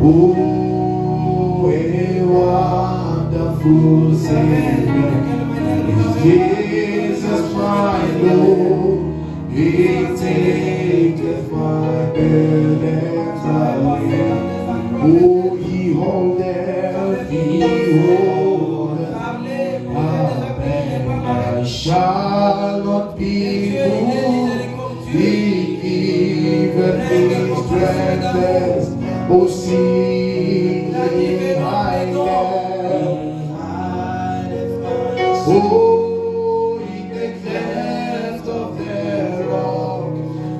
Oh, a wonderful Savior is Jesus my Lord. He taketh my burdens away. Oh, he holdeth, and I shall not be moved. He giveth me strength. Oh, see, I am. Oh, in the cleft of the rock,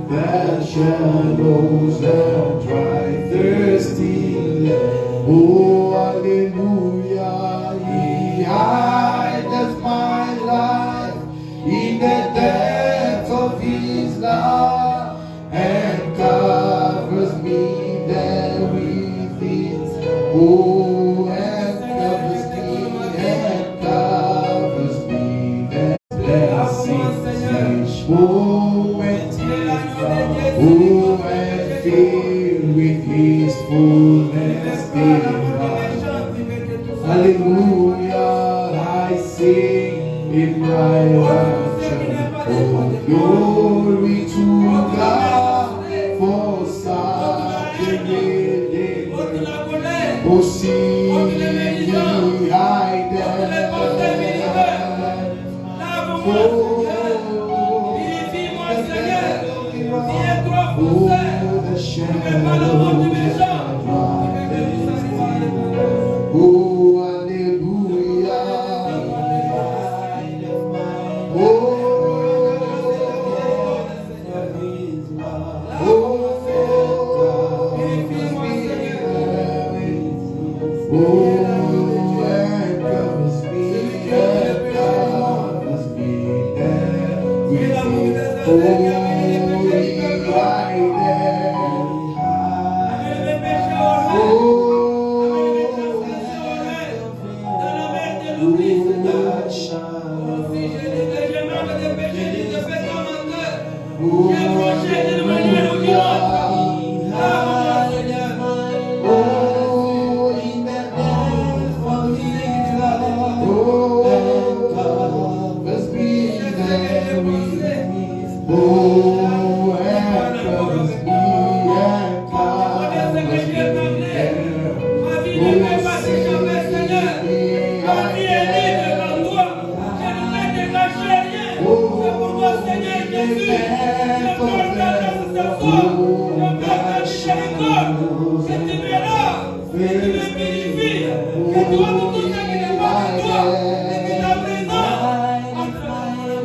that shadows and dry thirsty land. Oh, hallelujah, he hideth my life in the depth of his love, and covers me there with his. Oh, and covers me, and covers me there. Blessings, oh, and filled with his fullness divine. Hallelujah, I sing in my rapture. Oh, glory to God for such a day. Oh, see, I dare. The shadows. Oh, hallelujah.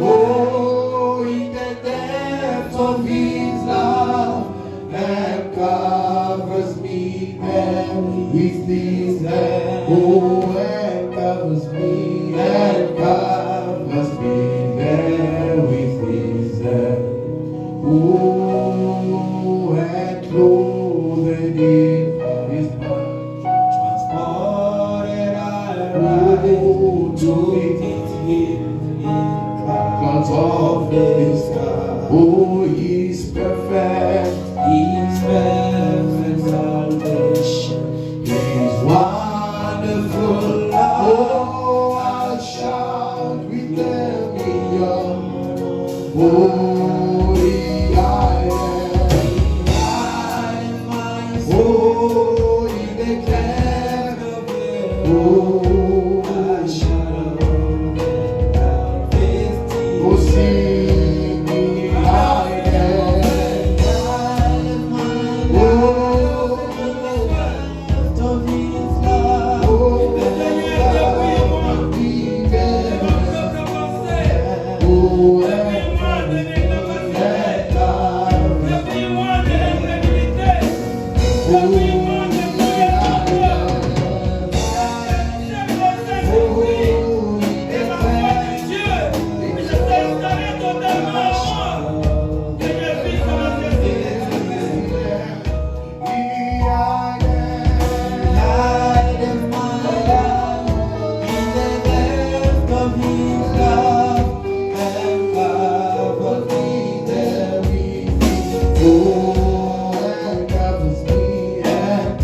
Oh, in the depth of his love, and covers me there with his hand. Oh, and covers me, and covers me there with his hand. Oh, and clothed in his blood, transported I to meet him of his God. Oh, he's perfect salvation. He's wonderful. Oh, I'll shout with them in your. Holy I am. Oh, in the cleft of it. Oh, I shall. Oh, and covers me, and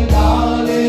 Dans les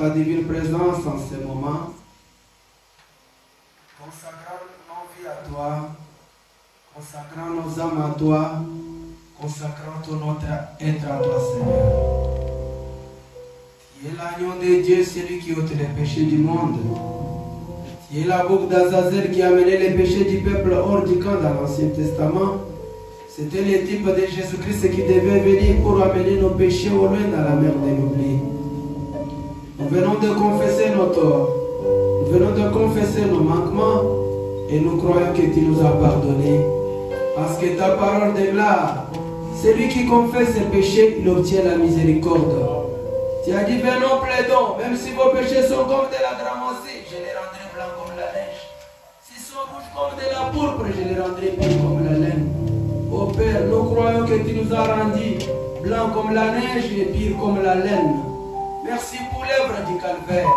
ta divine présence en ce moment. Consacrons nos vies à toi, consacrons nos âmes à toi, consacrons tout notre être à toi, Seigneur. Tu es l'agneau de Dieu, celui qui ôte les péchés du monde. Tu es la boucle d'Azazel qui a amené les péchés du peuple hors du camp dans l'Ancien Testament. C'était le type de Jésus-Christ qui devait venir pour amener nos péchés au loin dans la mer de l'oubli. Nous venons de confesser nos torts. Nous venons de confesser nos manquements et nous croyons que tu nous as pardonnés. Parce que ta parole déclare, celui qui confesse ses péchés, il obtient la miséricorde. Tu as dit, venons plaidons, même si vos péchés sont comme de la gramoisie, je les rendrai blancs comme la neige. S'ils sont rouges comme de la pourpre, je les rendrai purs comme la laine. Ô Père, nous croyons que tu nous as rendus blancs comme la neige et purs comme la laine. Merci pour l'œuvre du calvaire.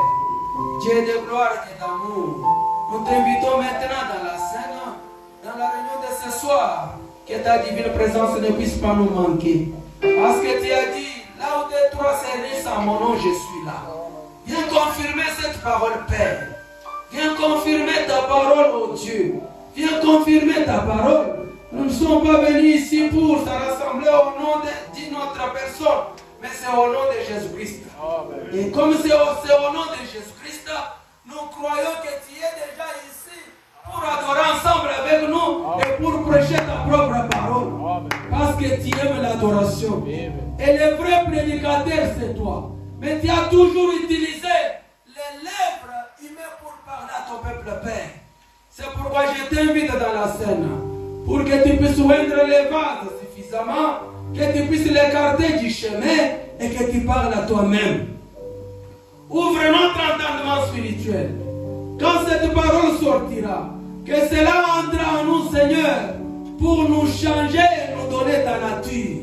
Dieu de gloire et d'amour, nous t'invitons maintenant dans la scène, dans la réunion de ce soir, que ta divine présence ne puisse pas nous manquer. Parce que tu as dit, là où deux, trois se réunissent en mon nom, je suis là. Viens confirmer cette parole, Père. Viens confirmer ta parole, ô Dieu. Viens confirmer ta parole. Nous ne sommes pas venus ici pour se rassembler au nom d'une autre personne, mais c'est au nom de Jésus-Christ. Et comme c'est au nom de Jésus-Christ, nous croyons que tu es déjà ici pour adorer ensemble avec nous et pour prêcher ta propre parole. Parce que tu aimes l'adoration. Et le vrai prédicateur, c'est toi. Mais tu as toujours utilisé les lèvres humaines pour parler à ton peuple, Père. C'est pourquoi je t'invite dans la scène, pour que tu puisses oindre les vases suffisamment, que tu puisses l'écarter du chemin et que tu parles à toi-même. Ouvre notre entendement spirituel. Quand cette parole sortira, que cela entrera en nous, Seigneur, pour nous changer et nous donner ta nature.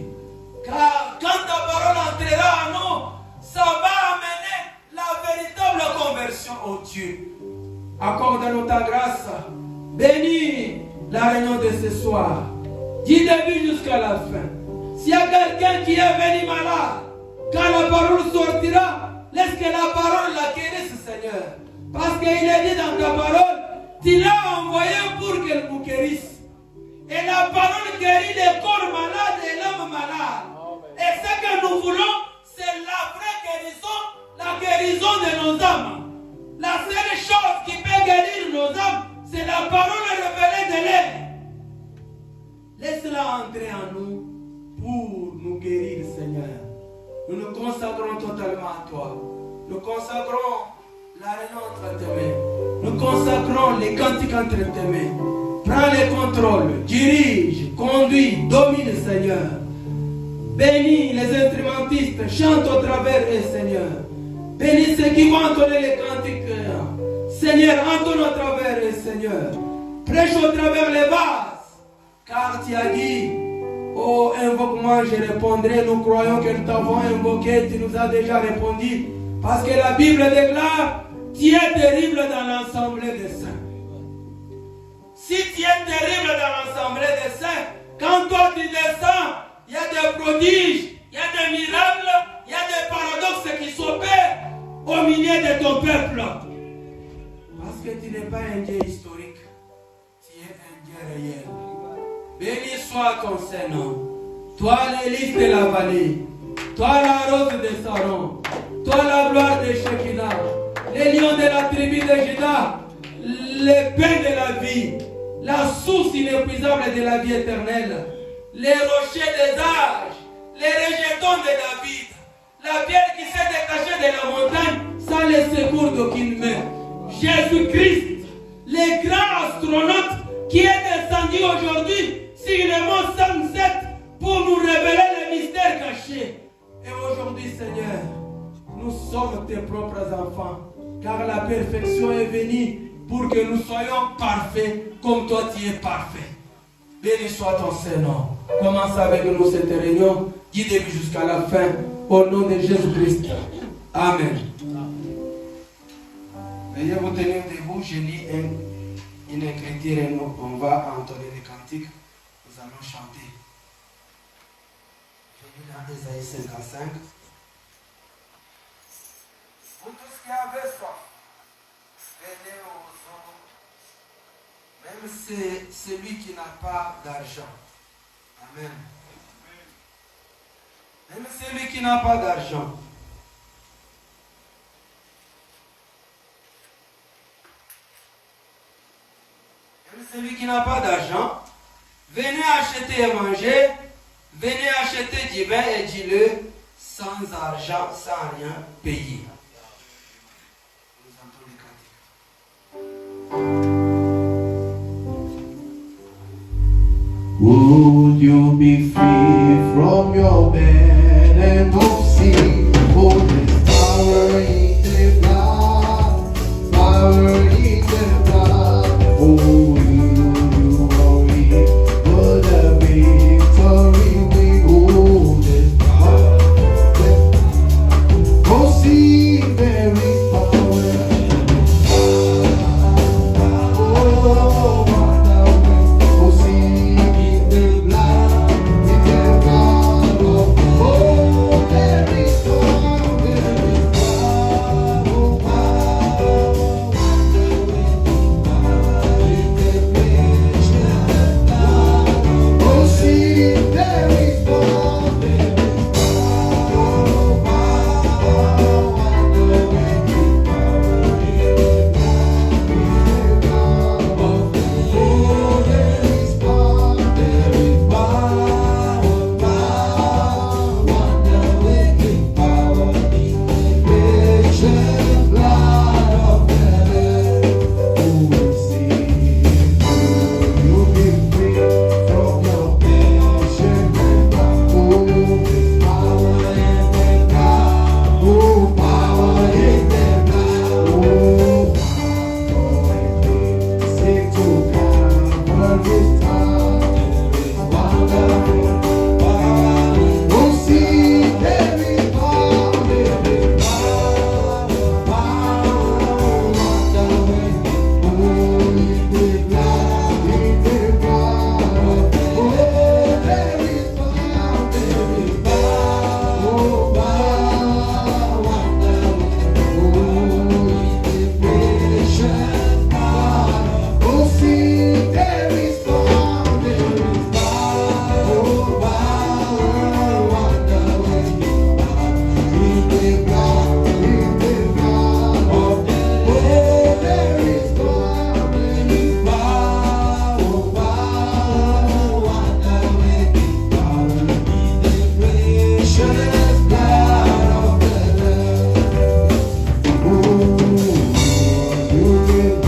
Car quand ta parole entrera en nous, ça va amener la véritable conversion au Dieu. Accorde-nous ta grâce. Bénis la réunion de ce soir, du début jusqu'à la fin. S'il y a quelqu'un qui est venu malade, quand la parole sortira, laisse que la parole la guérisse, Seigneur. Parce qu'il est dit dans ta parole, tu l'as envoyé pour qu'elle vous guérisse. Et la parole guérit les corps malades et l'homme malade. Et ce que nous voulons, c'est la vraie guérison, la guérison de nos âmes. La seule chose qui peut guérir nos âmes, c'est la parole révélée de l'air. Laisse-la entrer en nous pour nous guérir, Seigneur. Nous nous consacrons totalement à toi. Nous consacrons la réunion entre tes mains. Nous consacrons les cantiques entre tes mains. Prends le contrôle, dirige, conduis, domine, Seigneur. Bénis les instrumentistes, chante au travers eux, Seigneur. Bénis ceux qui vont entonner les cantiques. Seigneur, entonne au travers eux, Seigneur. Prêche au travers les vases. Car tu as dit, oh, invoque-moi, je répondrai. Nous croyons que nous t'avons invoqué, tu nous as déjà répondu. Parce que la Bible déclare, tu es terrible dans l'assemblée des saints. Si tu es terrible dans l'assemblée des saints, quand toi tu descends, il y a des prodiges, il y a des miracles, il y a des paradoxes qui s'opèrent au milieu de ton peuple. Parce que tu n'es pas un Dieu historique, tu es un Dieu réel. Béni soit ton Saint-Nom. Toi l'hélice de la vallée, toi la rose de Saron, toi la gloire de Shekinah, les lions de la tribu de Juda, les pains de la vie, la source inépuisable de la vie éternelle, les rochers des âges, les rejetons de David, la pierre qui s'est détachée de la montagne sans le secours d'aucune main. Jésus-Christ, le grand astronaute qui est descendu aujourd'hui sur le mont Sunset pour nous révéler les mystères cachés. Et aujourd'hui, Seigneur, nous sommes tes propres enfants, car la perfection est venue pour que nous soyons parfaits comme toi tu es parfait. Béni soit ton Saint-Nom. Commence avec nous cette réunion, du début jusqu'à la fin, au nom de Jésus-Christ. Amen. Veuillez vous tenir debout, je lis une écriture et nous, on va entonner les cantiques. Nous allons chanter. Je lis dans Ésaïe 55. Vous tous qui avez soif, venez aux eaux. Même c'est celui qui n'a pas d'argent. Amen. Même celui qui n'a pas d'argent. Même celui qui n'a pas d'argent, venez acheter et manger, venez acheter du vin et du lait sans argent, sans rien payer. Would you be free from your bed and don't see? Oh, there's power in the blood, power in the blood. Oh, you worry, but the victory we hold is power. Oh, see, there is power. Oh, oh, see, in the blood, in the blood of oh, there is power, there is power, oh, power, in the precious blood. Oh, see, there is power, there is power, oh, power, wonder-working power in the blood, oh, there is power, there is power, wonder-working power in the precious blood of the Lamb. Who will see you be free from your passion and power? Oh, there's power in the blood. Oh, power in the blood. Oh, seek to cover this time. Wonderful power. Oh, see, there is power, there is power, wonderful. Oh, in the blood, in the blood. Oh, there is power, there is power, oh, power, wonderful. Oh, in the precious blood. Oh, see, there is power, there is power, oh, power, wonderful. In the blood, in the blood of the oh, there is power, there is power, oh, power, wonder-working power in the precious blood of the Lamb. Oh, you give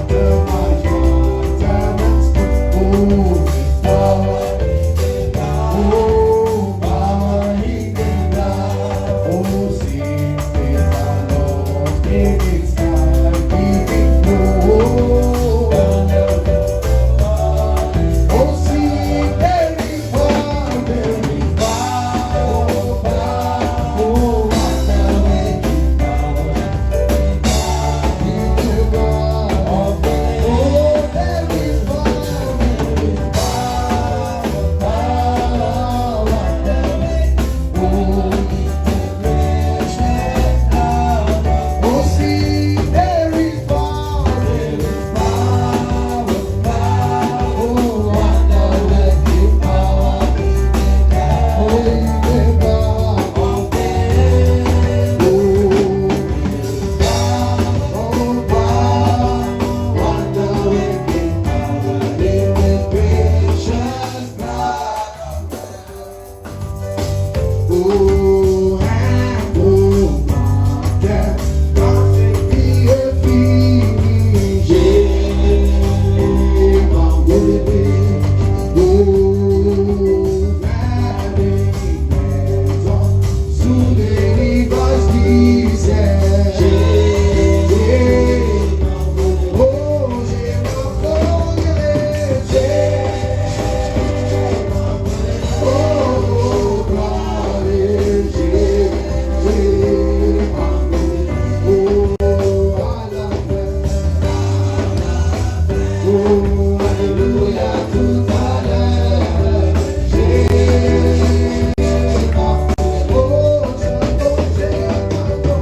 the my heart and speak. Oh, there's power in the blood. Oh, power in the blood. Oh, since days are lost, in its time, giving flow. Oh, see, there is power, there is power, oh, power, oh, wonder-working power in the blood of the Lamb. Oh, there is power, there is power, power, wonder-working. Oh, in the precious blood. Oh, see, there is power, there is power, power, oh, wonder-working power in the blood, oh, in the blood of the Lamb. Oh, power, wonder-working power in the precious blood of the Lamb. Oh, and oh, my death, nothing be a finish. Yeah, my baby. Oh, marrying maison, soon they was Jesus. Yeah, oh, j'ai ma foi, oh, gloire, j'ai oh, à la fin. Oh, alléluia, tout à l'heure. J'ai ma foi, oh, j'ai ma foi,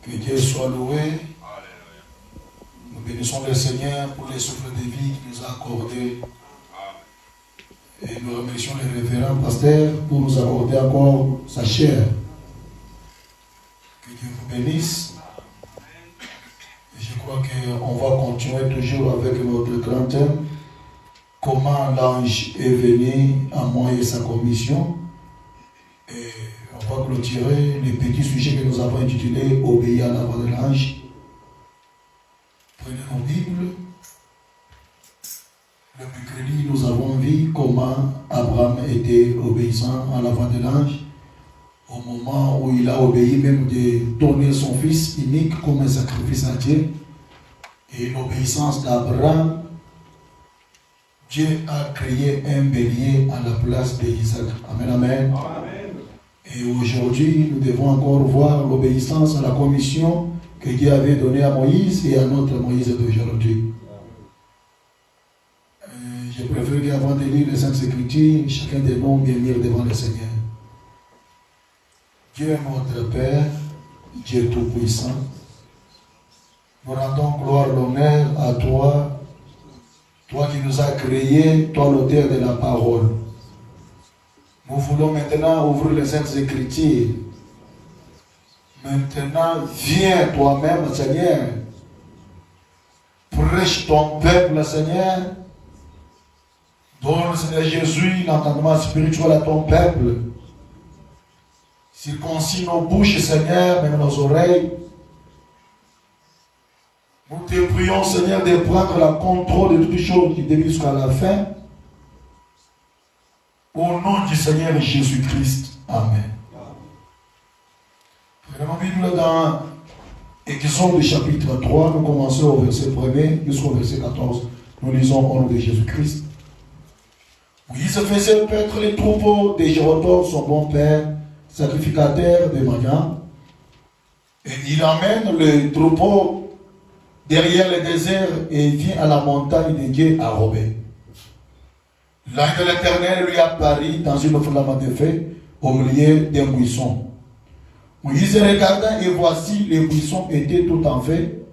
Que Dieu soit loué. Nous bénissons le Seigneur pour les souffles de vie qu'il nous a accordés. Et nous remercions le révérend pasteur pour nous accorder encore sa chair. Que Dieu vous bénisse. Et je crois qu'on va continuer toujours avec notre grand thème. Comment l'ange est venu à moi et sa commission. Et on va clôturer les petits sujets que nous avons intitulés Obéir à la voix de l'ange. Prenez nos Bibles. Le mercredi, nous avons vu comment Abraham était obéissant à la voix de l'ange. Au moment où il a obéi même de donner son fils unique comme un sacrifice à Dieu. Et l'obéissance d'Abraham, Dieu a créé un bélier à la place d'Isaac. Amen, amen. Amen. Et aujourd'hui, nous devons encore voir l'obéissance à la commission que Dieu avait donnée à Moïse et à notre Moïse d'aujourd'hui. Je préfère qu'avant de lire les Saintes Écritures, chacun de nous bien lire devant le Seigneur. Dieu est notre Père, Dieu Tout-Puissant. Nous rendons gloire, l'honneur à toi, toi qui nous as créés, toi l'auteur de la parole. Nous voulons maintenant ouvrir les Saintes Écritures. Maintenant, viens toi-même, Seigneur. Prêche ton peuple, Seigneur. Donne, Seigneur Jésus, l'entendement spirituel à ton peuple. Circoncis nos bouches, Seigneur, même nos oreilles. Nous te prions, Seigneur, de prendre le contrôle de toutes choses qui débutent jusqu'à la fin. Au nom du Seigneur Jésus-Christ. Amen. Prenons la Bible dans Exode chapitre 3. Nous commençons au verset 1er jusqu'au verset 14. Nous lisons au nom de Jésus-Christ. Moïse faisait paître les troupeaux de Jéroboam, son bon père, sacrificateur de Madian. Et il emmène le troupeau derrière le désert et vient à la montagne de Dieu à Horeb. L'ange de l'Éternel lui apparut dans une flamme de feu au milieu d'un buisson. Moïse regarda et voici les buissons étaient tout en feu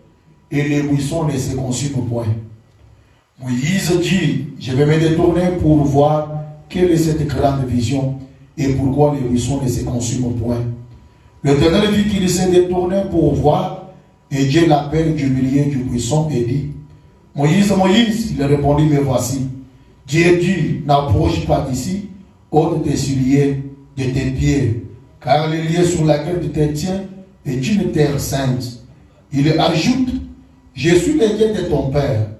et les buissons ne se consument point. Moïse dit, je vais me détourner pour voir quelle est cette grande vision et pourquoi les buissons ne se consument point. L'Éternel vit qu'il s'est détourné pour voir et Dieu l'appelle du milieu du buisson et dit, Moïse, Moïse, il répondit, me voici. Dieu dit, n'approche pas d'ici, ôte tes souliers de tes pieds, car le lieu sur laquelle tu te tiens est une terre sainte. Il ajoute, je suis le Dieu de ton père,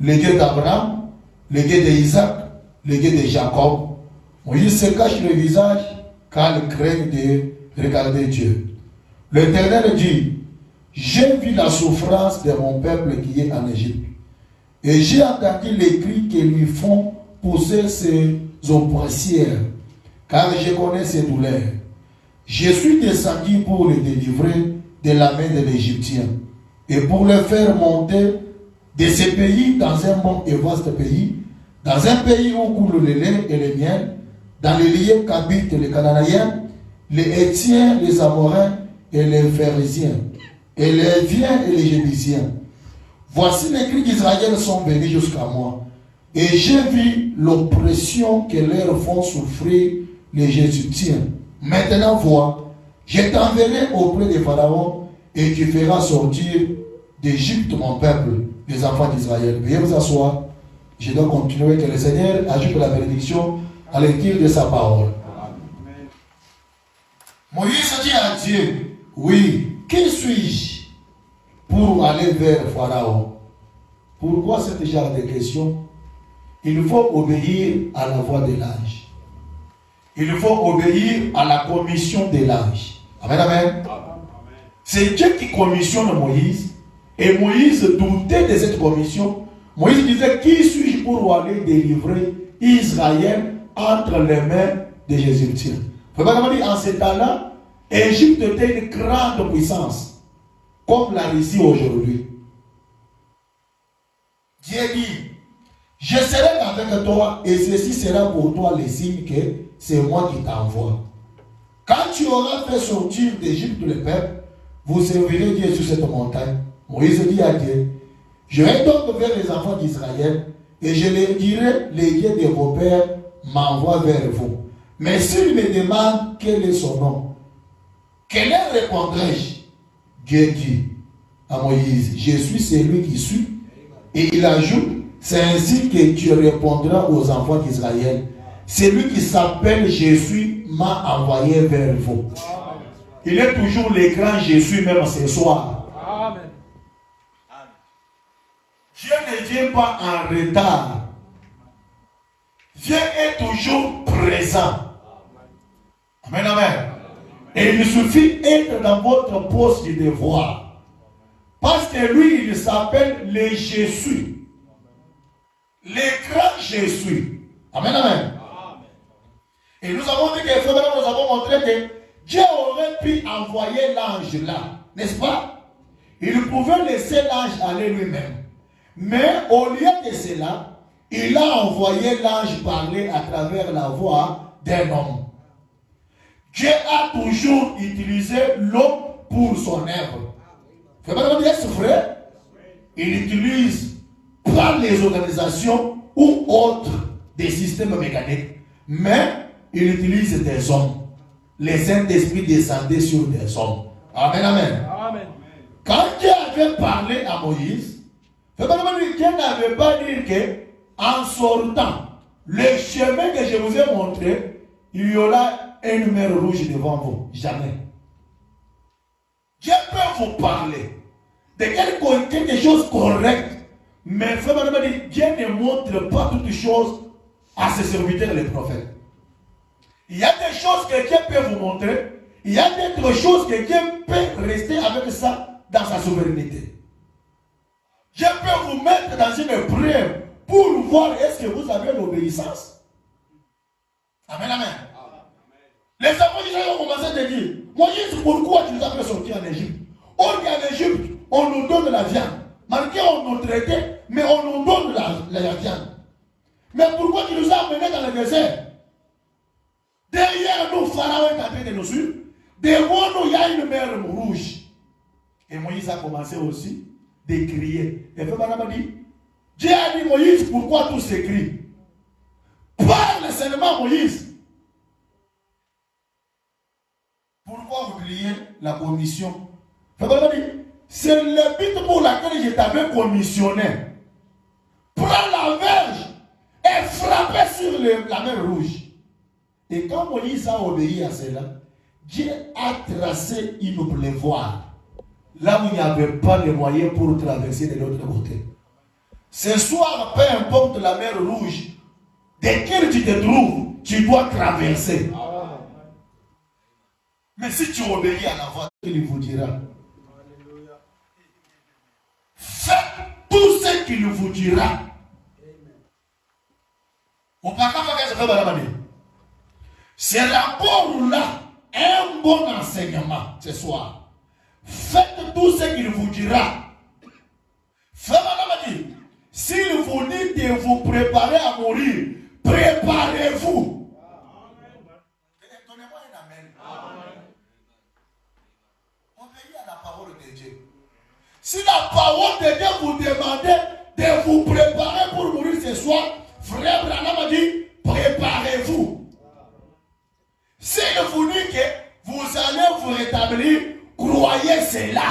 le Dieu d'Abraham, le Dieu d'Isaac, le Dieu de Jacob. Moïse se cache le visage car il craint de regarder Dieu. L'Éternel dit, j'ai vu la souffrance de mon peuple qui est en Égypte. Et j'ai entendu les cris que lui font pousser ses oppresseurs, car je connais ses douleurs. Je suis descendu pour le délivrer de la main de l'Égyptien, et pour le faire monter de ce pays dans un bon et vaste pays, dans un pays où coule le lait et le miel, dans les lieux qu'habitent les Cananéens, les Hétiens, les Amoréens et les Phérésiens, et les Viens et les Jébusiens. Voici les cris d'Israël sont venus jusqu'à moi. Et j'ai vu l'oppression que leur font souffrir les Égyptiens. Maintenant vois, je t'enverrai auprès de Pharaon et tu feras sortir d'Égypte mon peuple, les enfants d'Israël. Veuillez vous asseoir. Je dois continuer que le Seigneur ajoute la bénédiction à l'écrire de sa parole. Amen. Moïse dit à Dieu, oui, qui suis-je pour aller vers Pharaon? Pourquoi ce genre de questions? Il faut obéir à la voix de l'ange. Il faut obéir à la commission de l'ange. Amen, amen. C'est Dieu qui commissionne Moïse. Et Moïse doutait de cette commission. Moïse disait, qui suis-je pour aller délivrer Israël entre les mains des Égyptiens? En ce temps-là, Égypte était une grande puissance, comme la Russie aujourd'hui. Dieu dit, je serai avec toi et ceci sera pour toi le signe que c'est moi qui t'envoie. Quand tu auras fait sortir d'Égypte le peuple, vous servirez Dieu sur cette montagne. Moïse dit à Dieu, je vais donc vers les enfants d'Israël et je leur dirai, les dieux de vos pères m'envoient vers vous. Mais s'ils me demandent quel est son nom, quel leur répondrai-je? Dieu dit à Moïse, je suis celui qui suis. Et il ajoute, c'est ainsi que tu répondras aux enfants d'Israël. Celui qui s'appelle Jésus m'a envoyé vers vous. Il est toujours le grand Jésus même ce soir. Amen. Dieu ne vient pas en retard. Dieu est toujours présent. Amen, amen. Et il suffit d'être dans votre poste de devoir. Parce que lui, il s'appelle le Jésus. Le grand Jésus. Amen, amen. Et nous avons dit que nous avons montré que Dieu aurait pu envoyer l'ange là. N'est-ce pas? Il pouvait laisser l'ange aller lui-même. Mais au lieu de cela, il a envoyé l'ange parler à travers la voix d'un homme. Dieu a toujours utilisé l'homme pour son œuvre. Vous pouvez dire, c'est vrai? Il utilise pas les organisations ou autres des systèmes mécaniques, mais il utilise des hommes. Les Saint-Esprit descendaient sur des hommes. Amen, amen. Amen. Quand Dieu avait parlé à Moïse, Dieu n'avait pas dit que en sortant, le chemin que je vous ai montré, il y aura un numéro rouge devant vous. Jamais. Dieu peut vous parler de quelque chose correct, mais Dieu ne montre pas toutes choses à ses serviteurs les prophètes. Il y a des choses que Dieu peut vous montrer, il y a d'autres choses que Dieu peut rester avec ça dans sa souveraineté. Dieu peut vous mettre dans une épreuve pour voir est-ce que vous avez l'obéissance. Amen, amen. Les enfants d'Israël ont commencé à dire, Moïse, pourquoi tu nous as fait sortir en Égypte? On dit en Égypte, on nous donne la viande. Malgré on nous traitait, mais on nous donne la viande. Mais pourquoi tu nous as amenés dans le désert? Derrière nous, Pharaon est en train de nous suivre. Devant nous, il y a une mer rouge. Et Moïse a commencé aussi de crier. Et Pharaon m'a dit, Dieu a dit, Moïse, pourquoi tous ces cris? Parle seulement, Moïse. Pourquoi vous oubliez la commission? Pharaon m'a dit, c'est le but pour laquelle je t'avais commissionné. Prends la verge et frappez sur la mer rouge. Et quand Moïse a obéi à cela, Dieu a tracé une pleuvoire. Là où il n'y avait pas de moyens pour traverser de l'autre côté. Ce soir, peu importe la mer rouge, de quelle tu te trouves, tu dois traverser. Mais si tu obéis à la voix, il vous dira. Faites tout ce qu'il vous dira. Ce rapport-là est un bon enseignement ce soir. Faites tout ce qu'il vous dira. S'il vous dit de vous préparer à mourir, préparez-vous. Donnez-moi un amen. Obéissez à la parole de Dieu. Si la parole de Dieu vous demande de vous préparer pour mourir ce soir, frère Branham a dit, préparez-vous. S'il vous dit que vous allez vous rétablir, croyez cela.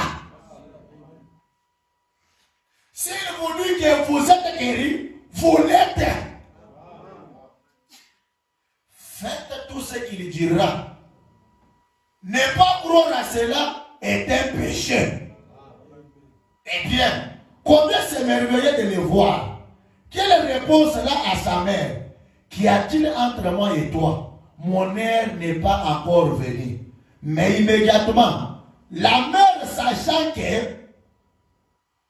S'il vous dit que vous êtes guéri, vous l'êtes. Faites tout ce qu'il dira. Ne pas croire à cela est un péché. Eh bien, combien c'est merveilleux de le voir. Quelle réponse là à sa mère? Qu'y a-t-il entre moi et toi? Mon heure n'est pas encore venue. Mais immédiatement, la mère sachant que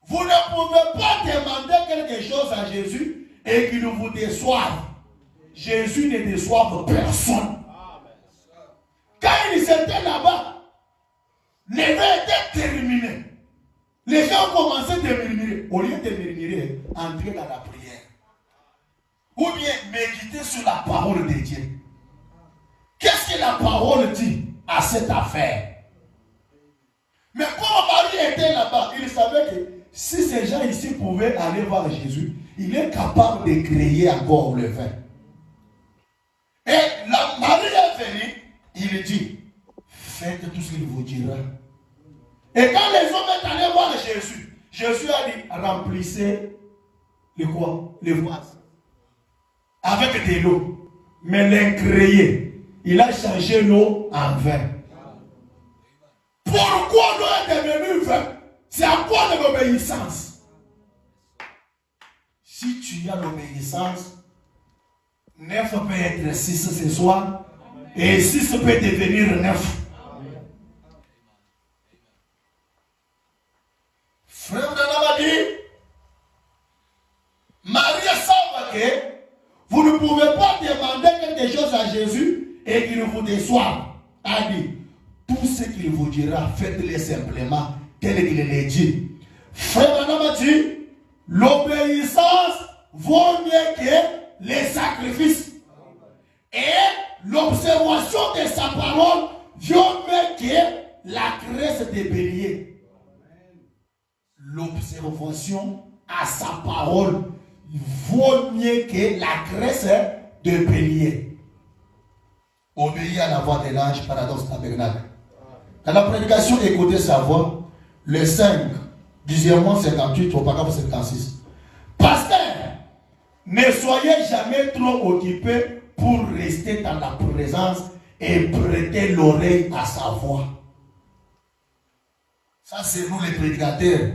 vous ne pouvez pas demander quelque chose à Jésus et qu'il vous déçoive. Jésus ne déçoive personne. Quand il était là-bas, l'éveil était terminé. Les gens ont commencé à murmurer. Au lieu de murmurer, entrer dans la prière. Ou bien méditer sur la parole de Dieu. Qu'est-ce que la parole dit à cette affaire? Mais quand il savait que si ces gens ici pouvaient aller voir Jésus, il est capable de créer encore le vin. Et la Marie est venue, il dit, faites tout ce qu'il vous dira. Et quand les hommes sont allés voir Jésus, Jésus a dit, remplissez les quoi? Les vases. Avec de l'eau. Mais l'incréé, il a changé l'eau en vin. Pourquoi l'eau est devenue vin? C'est à quoi de l'obéissance? Si tu as l'obéissance, 9 peut être 6 ce soir, et 6 peut devenir 9. Frère Branham a dit, Marie savent que vous ne pouvez pas demander quelque chose à Jésus et qu'il vous déçoive. A dit, tout ce qu'il vous dira, faites-le simplement tel qu'il l'a dit. Frère Branham a dit, l'obéissance vaut mieux que les sacrifices. Et l'observation de sa parole vaut mieux que la graisse des béliers. L'observation à sa parole vaut mieux que la graisse de bélier. Obéir à la voix de l'ange, paradoxe tabernacle. Dans la prédication, écoutez sa voix, le 5, 10e 58 au paragraphe 56. Pasteur, ne soyez jamais trop occupé pour rester dans la présence et prêter l'oreille à sa voix. Ça, c'est nous les prédicateurs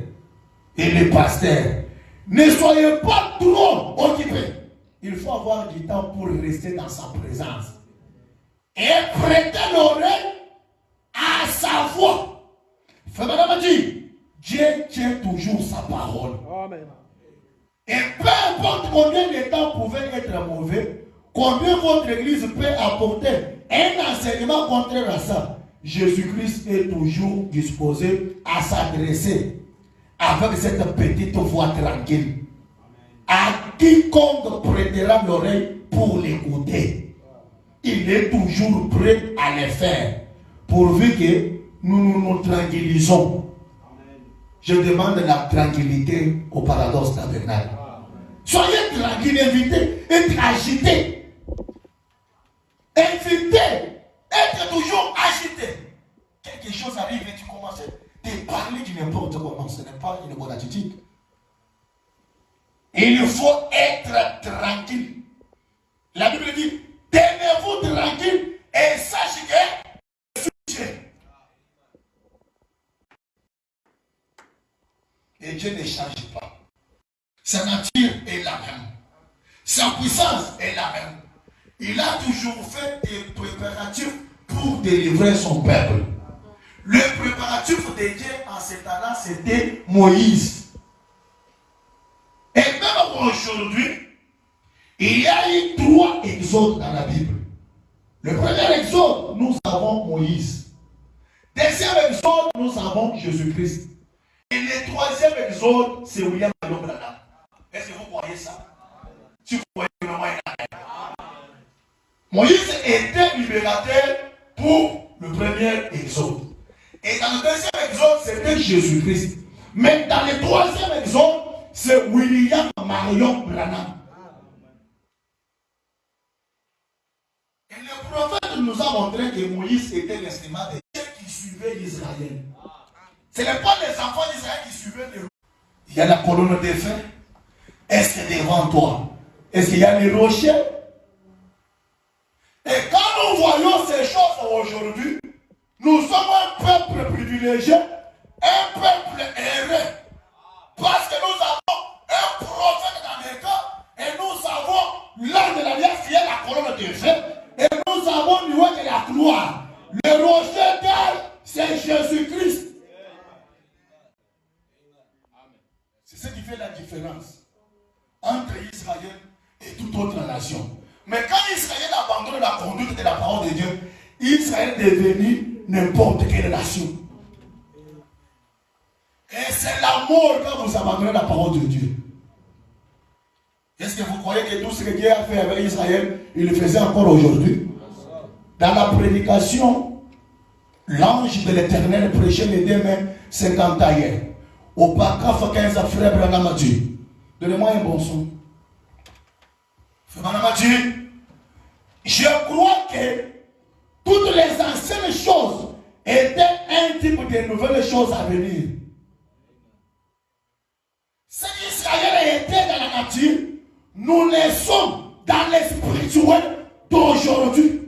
et les pasteurs. Ne soyez pas trop occupés. Il faut avoir du temps pour rester dans sa présence et prêter l'oreille à sa voix. Frère Madame dit, Dieu tient toujours sa parole. Amen. Et peu importe combien de temps pouvait être mauvais, combien votre église peut apporter un enseignement contraire à ça, Jésus-Christ est toujours disposé à s'adresser avec cette petite voix tranquille à quiconque prêtera l'oreille pour l'écouter. Il est toujours prêt à le faire pourvu que nous tranquillisons. Je demande la tranquillité au paradoxe tabernacle. Soyez tranquille, évitez d'être agité. Évitez d'être toujours agité. Quelque chose arrive et tu commences à parler de n'importe comment. Ce n'est pas une bonne attitude. Il faut être tranquille. La Bible dit, tenez-vous tranquille et sachez que je suis Dieu. Et Dieu ne change pas. Sa nature est la même. Sa puissance est la même. Il a toujours fait des préparatifs pour délivrer son peuple. Le préparatif de Dieu en ce temps-là, c'était Moïse. Et même aujourd'hui, il y a eu 3 exodes dans la Bible. Le premier exode, nous avons Moïse. Deuxième exode, nous avons Jésus-Christ. Et le troisième exode, c'est William Branham. Est-ce que vous croyez ça? Si vous croyez vraiment, Moïse était libérateur pour le premier exode. Et dans le deuxième exode, c'était Jésus-Christ. Mais dans le troisième exode, c'est William Marion Branham. Et le prophète nous a montré que Moïse était l'instrument de Dieu qui suivait l'Israël. Ce n'est pas les enfants d'Israël qui suivaient les rois. Il y a la colonne de feu. Est-ce que devant toi? Est-ce qu'il y a les rochers? Et quand nous voyons ces choses aujourd'hui, nous sommes un peuple privilégié, un peuple erré. Parce que nous avons un prophète dans les cas, et nous avons l'un de l'alliance qui est la colonne de feu, et nous avons l'oué de la gloire. Le rocher d'elle, c'est Jésus-Christ. C'est ce qui fait la différence entre Israël et toute autre nation. Mais quand Israël abandonne la conduite de la parole de Dieu, Israël est devenu n'importe quelle nation. Et c'est la mort quand vous abandonnez la parole de Dieu. Est-ce que vous croyez que tout ce que Dieu a fait avec Israël, il le faisait encore aujourd'hui? Dans la prédication, l'ange de l'Éternel prêchait les 2 mains 50 ailleurs. Au paragraphe 15, frère Branham a dit, donnez-moi un bon son. Frère Branham a dit, je crois que toutes les anciennes choses étaient un type de nouvelles choses à venir. Ce qu'Israël était dans la nature, nous les sommes dans les spirituels d'aujourd'hui.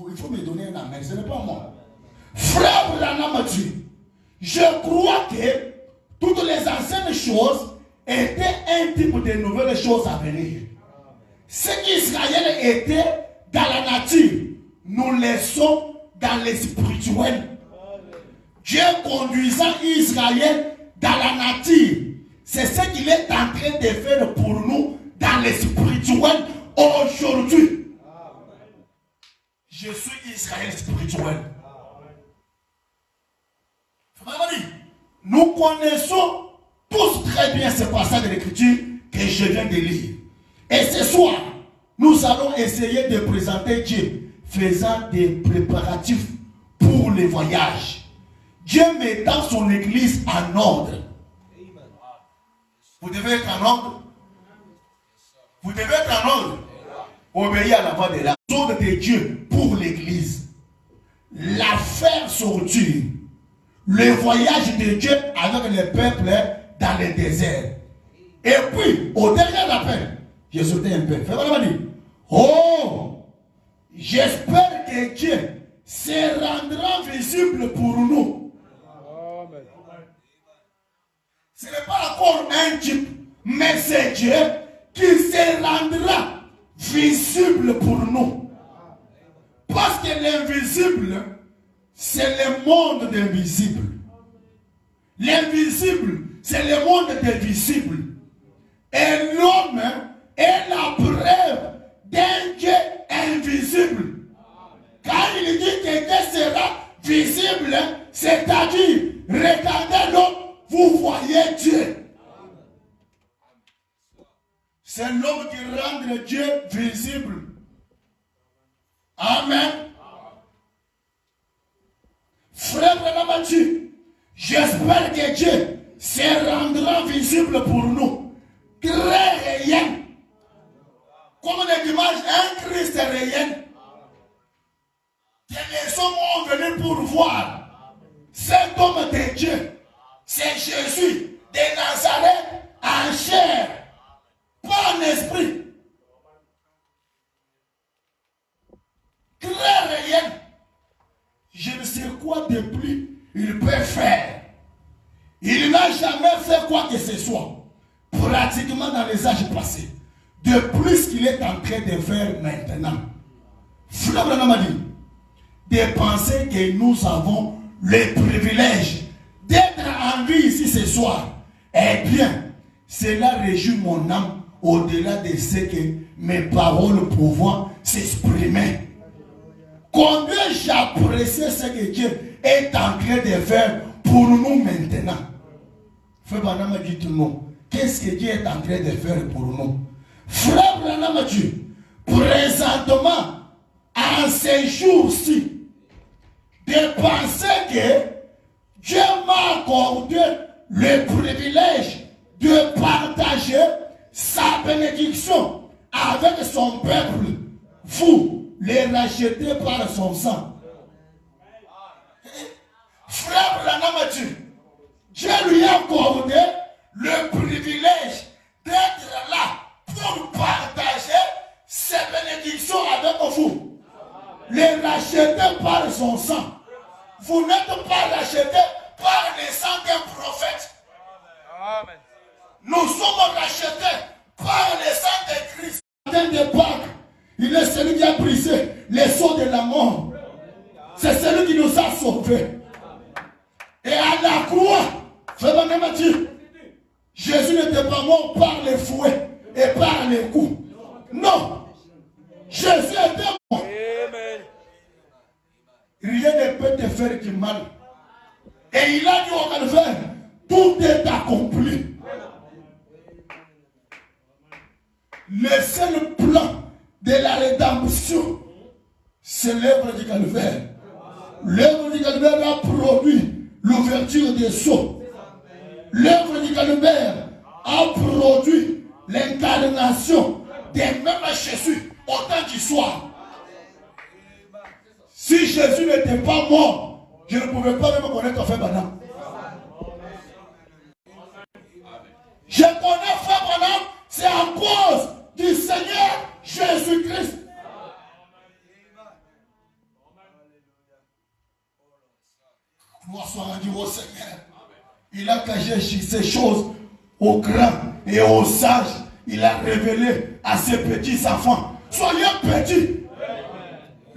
Il faut me donner un amen, ce n'est pas moi. Frère Branham a dit, je crois que toutes les anciennes choses étaient un type de nouvelles choses à venir. Ce qu'Israël était dans la nature, nous les sommes dans les spirituels. Dieu conduisant Israël dans la nature, c'est ce qu'il est en train de faire pour nous dans les spirituels aujourd'hui. Je suis Israël spirituel. Nous connaissons tous très bien ce passage de l'écriture que je viens de lire. Et ce soir, nous allons essayer de présenter Dieu faisant des préparatifs pour le voyage. Dieu mettant son église en ordre. Vous devez être en ordre. Vous devez être en ordre. Obéir à la voix de l'ordre de Dieu pour l'église. La faire sortir. Le voyage de Dieu avec le peuple dans le désert. Et puis, au dernier appel, j'ai sauté un peu. Fais-moi dire, oh, j'espère que Dieu se rendra visible pour nous. Ce n'est pas encore un type, mais c'est Dieu qui se rendra visible pour nous. Parce que l'invisible, c'est le monde des visibles. L'invisible, c'est le monde des visibles. Et l'homme est la preuve d'un Dieu invisible. Quand il dit que Dieu sera visible, c'est-à-dire, regardez l'homme, vous voyez Dieu. C'est l'homme qui rend Dieu visible. Amen. Frère Branham dit, j'espère que Dieu se rendra visible pour nous. Très réel. Comme le dimanche, un Christ réel. Que les hommes ont venu pour voir cet homme de Dieu. C'est Jésus de Nazareth en chair, pas en esprit. Très réel. Je ne sais quoi de plus il peut faire. Il n'a jamais fait quoi que ce soit. Pratiquement dans les âges passés. De plus qu'il est en train de faire maintenant. Frère Branham a dit, de penser que nous avons le privilège d'être en vie ici ce soir. Eh bien, cela réjouit mon âme au-delà de ce que mes paroles pouvoir s'exprimer. Combien j'apprécie ce que Dieu est en train de faire pour nous maintenant. Frère Branham dit non. Qu'est-ce que Dieu est en train de faire pour nous? Frère Branham dit, présentement, en ces jours-ci, de penser que Dieu m'a accordé le privilège de partager sa bénédiction avec son peuple. Vous, les rachetez par son sang. Frère Branham dit, Dieu lui a accordé le privilège d'être là pour partager ses bénédictions avec vous. Les racheter par son sang. Vous n'êtes pas rachetés par le sang d'un prophète. Amen. Nous sommes rachetés par le sang de Christ. De Pâques, il est celui qui a brisé les sceaux de la mort. C'est celui qui nous a sauvés. Et à la croix, Frère Branham dit, Jésus n'était pas mort par les fouets et par les coups. Non. Jésus était mort. Rien ne peut te faire du mal. Et il a dit au calvaire, tout est accompli. Le seul plan de la rédemption, c'est l'œuvre du calvaire. L'œuvre du calvaire a produit l'ouverture des sceaux. L'œuvre du calvaire a produit l'incarnation des mêmes Jésus autant qu'il soit. Si Jésus n'était pas mort, je ne pouvais pas même connaître Frère Branham. Je connais Frère Branham, c'est à cause du Seigneur Jésus-Christ. Gloire soit rendue au Seigneur. Il a caché ces choses aux grands et aux sages. Il a révélé à ses petits enfants. Soyez petits.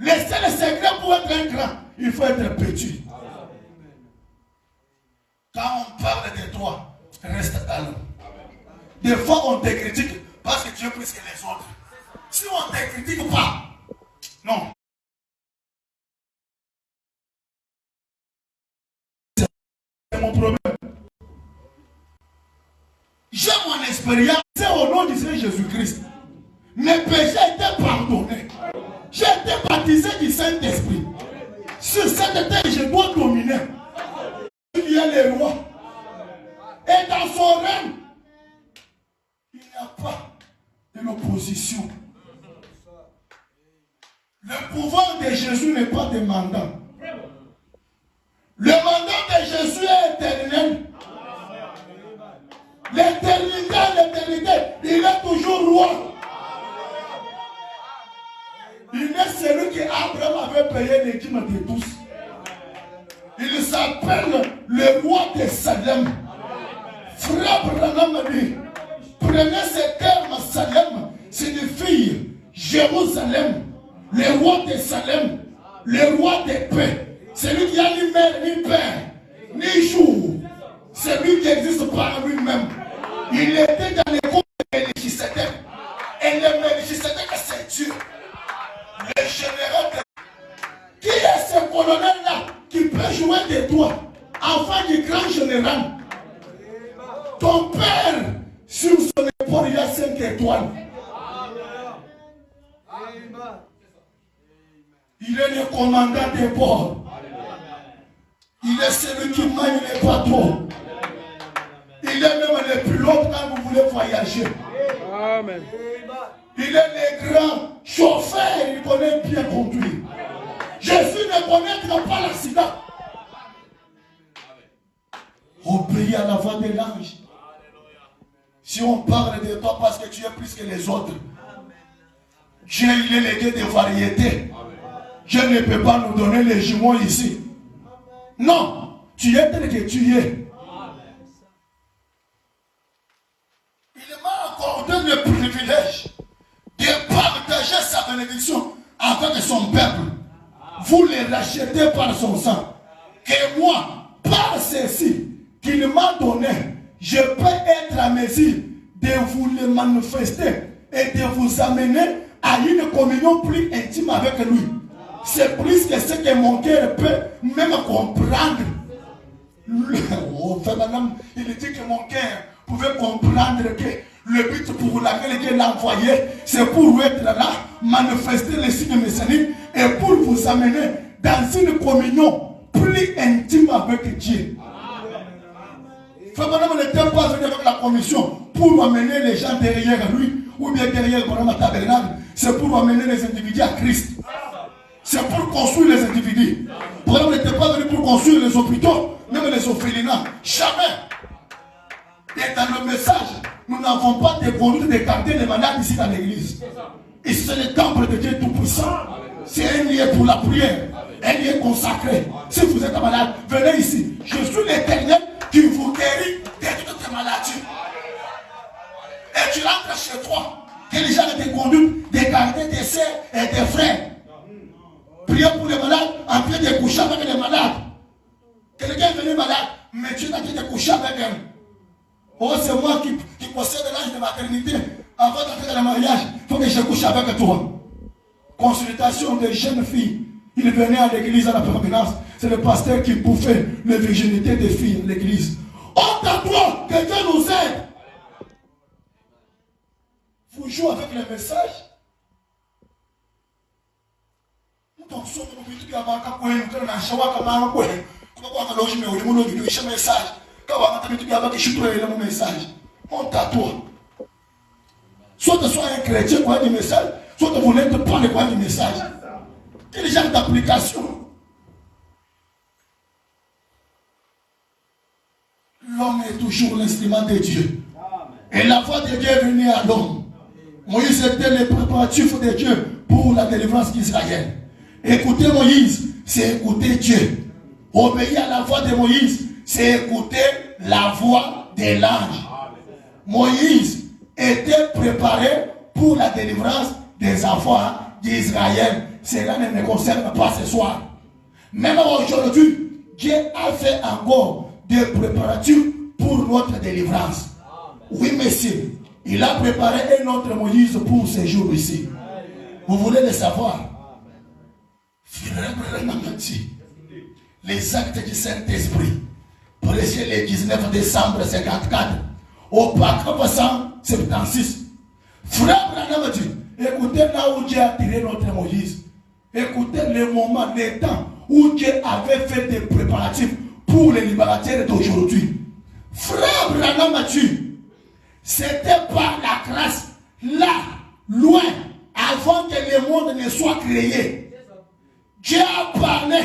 Laissez le secret pour être un grand. Il faut être petit. Quand on parle de toi, reste calme. Des fois, on te critique parce que tu es plus que les autres. Si on ne te critique pas, non. C'est mon problème. J'ai mon expérience. C'est au nom du Seigneur Jésus-Christ. Mes péchés étaient pardonnés. J'ai été baptisé du Saint-Esprit. Sur cette terre, je dois dominer. Il y a les rois. Et dans son règne, il n'y a pas de l'opposition. Le pouvoir de Jésus n'est pas demandant. Le mandat de Jésus est éternel. L'éternité, il est toujours roi. Il est celui que Abraham avait payé les dîmes de tous. Il s'appelle le roi de Salem. Frère Branham dit, prenez ce terme Salem, signifie Jérusalem, le roi de Salem, le roi de paix. Celui qui a ni mère, ni père, ni jour. Celui qui existe par lui-même. Il était dans les groupes de Melchisédek. Et le Melchisédek, c'est Dieu. Le général de... Qui est ce colonel-là qui peut jouer de toi, enfant du grand général? Ton père, sur son épaule, il y a 5 étoiles. Il est le commandant des ports. Il est celui qui mène les bateaux. Il est même le pilote quand vous voulez voyager. Amen. Il est le grand chauffeur, il connaît bien conduire. Jésus ne connaîtra pas l'accident. Obéis à la voix de l'ange. Si on parle de toi parce que tu es plus que les autres, Dieu, il est le Dieu de variété. Dieu ne peut pas nous donner les jumeaux ici. Non, tu es tel que tu es. Il m'a accordé le privilège de partager sa bénédiction avec son peuple. Vous les rachetez par son sang. Et moi, par ceci qu'il m'a donné, je peux être à mesure de vous les manifester et de vous amener à une communion plus intime avec lui. C'est plus que ce que mon cœur peut même comprendre. Il dit que mon cœur pouvait comprendre que le but pour laquelle il l'a envoyé, c'est pour être là, manifester les signes messianiques et pour vous amener dans une communion plus intime avec Dieu. Frère Branham n'était pas venu avec la commission pour amener les gens derrière lui ou bien derrière le tabernacle. C'est pour amener les individus à Christ. C'est pour construire les individus. Branham n'était pas venu pour construire les hôpitaux, même les orphelinats. Jamais. Et dans le message, nous n'avons pas de conduite de garder les malades ici dans l'église. Et c'est le temple de Dieu Tout-Puissant. C'est un lieu pour la prière. Un lieu consacré. Si vous êtes malade, venez ici. Je suis l'Éternel qui vous guérit de toutes tes maladies. Et tu rentres chez toi. Que les gens te conduisent de garder tes sœurs et tes frères. Priez pour les malades, en train de coucher avec les malades. Quelqu'un est venu malade, mais tu es en train de coucher avec elle. Oh, c'est moi qui possède l'âge de maternité. Avant d'entrer dans le mariage, il faut que je couche avec toi. Consultation de jeunes filles. Il venait à l'église à la permanence. C'est le pasteur qui bouffait la virginité des filles de l'église. Honte à toi, que Dieu nous aide. Vous jouez avec le message. Nous Donc, si on veut dire que la shawa comme quoi, comment on loge mais au monde vidéo il message. Quand on va te dire que je suis le message. Honte à toi. Soit tu sois un chrétien quoi du message, soit tu voulais te prendre quoi du message. Quel genre d'application? L'homme est toujours l'instrument de Dieu. Et la voix de Dieu est venue à l'homme. Moïse était le préparatif de Dieu pour la délivrance d'Israël. Écouter Moïse, c'est écouter Dieu. Obéir à la voix de Moïse, c'est écouter la voix de l'ange. Moïse était préparé pour la délivrance des enfants d'Israël. Cela ne me concerne pas ce soir. Même aujourd'hui, Dieu a fait encore des préparatifs pour notre délivrance. Oui, monsieur. Il a préparé un autre Moïse pour ce jour ici. Vous voulez le savoir? Les actes du Saint-Esprit, prêchés le 19 décembre 54, au paragraphe 176. Frère Branham dit, écoutez là où Dieu a tiré notre Moïse. Écoutez le moment, le temps où Dieu avait fait des préparatifs pour les libérateurs d'aujourd'hui. Frère Branham dit, c'était par la grâce, là, loin, avant que le monde ne soit créé. Dieu a parlé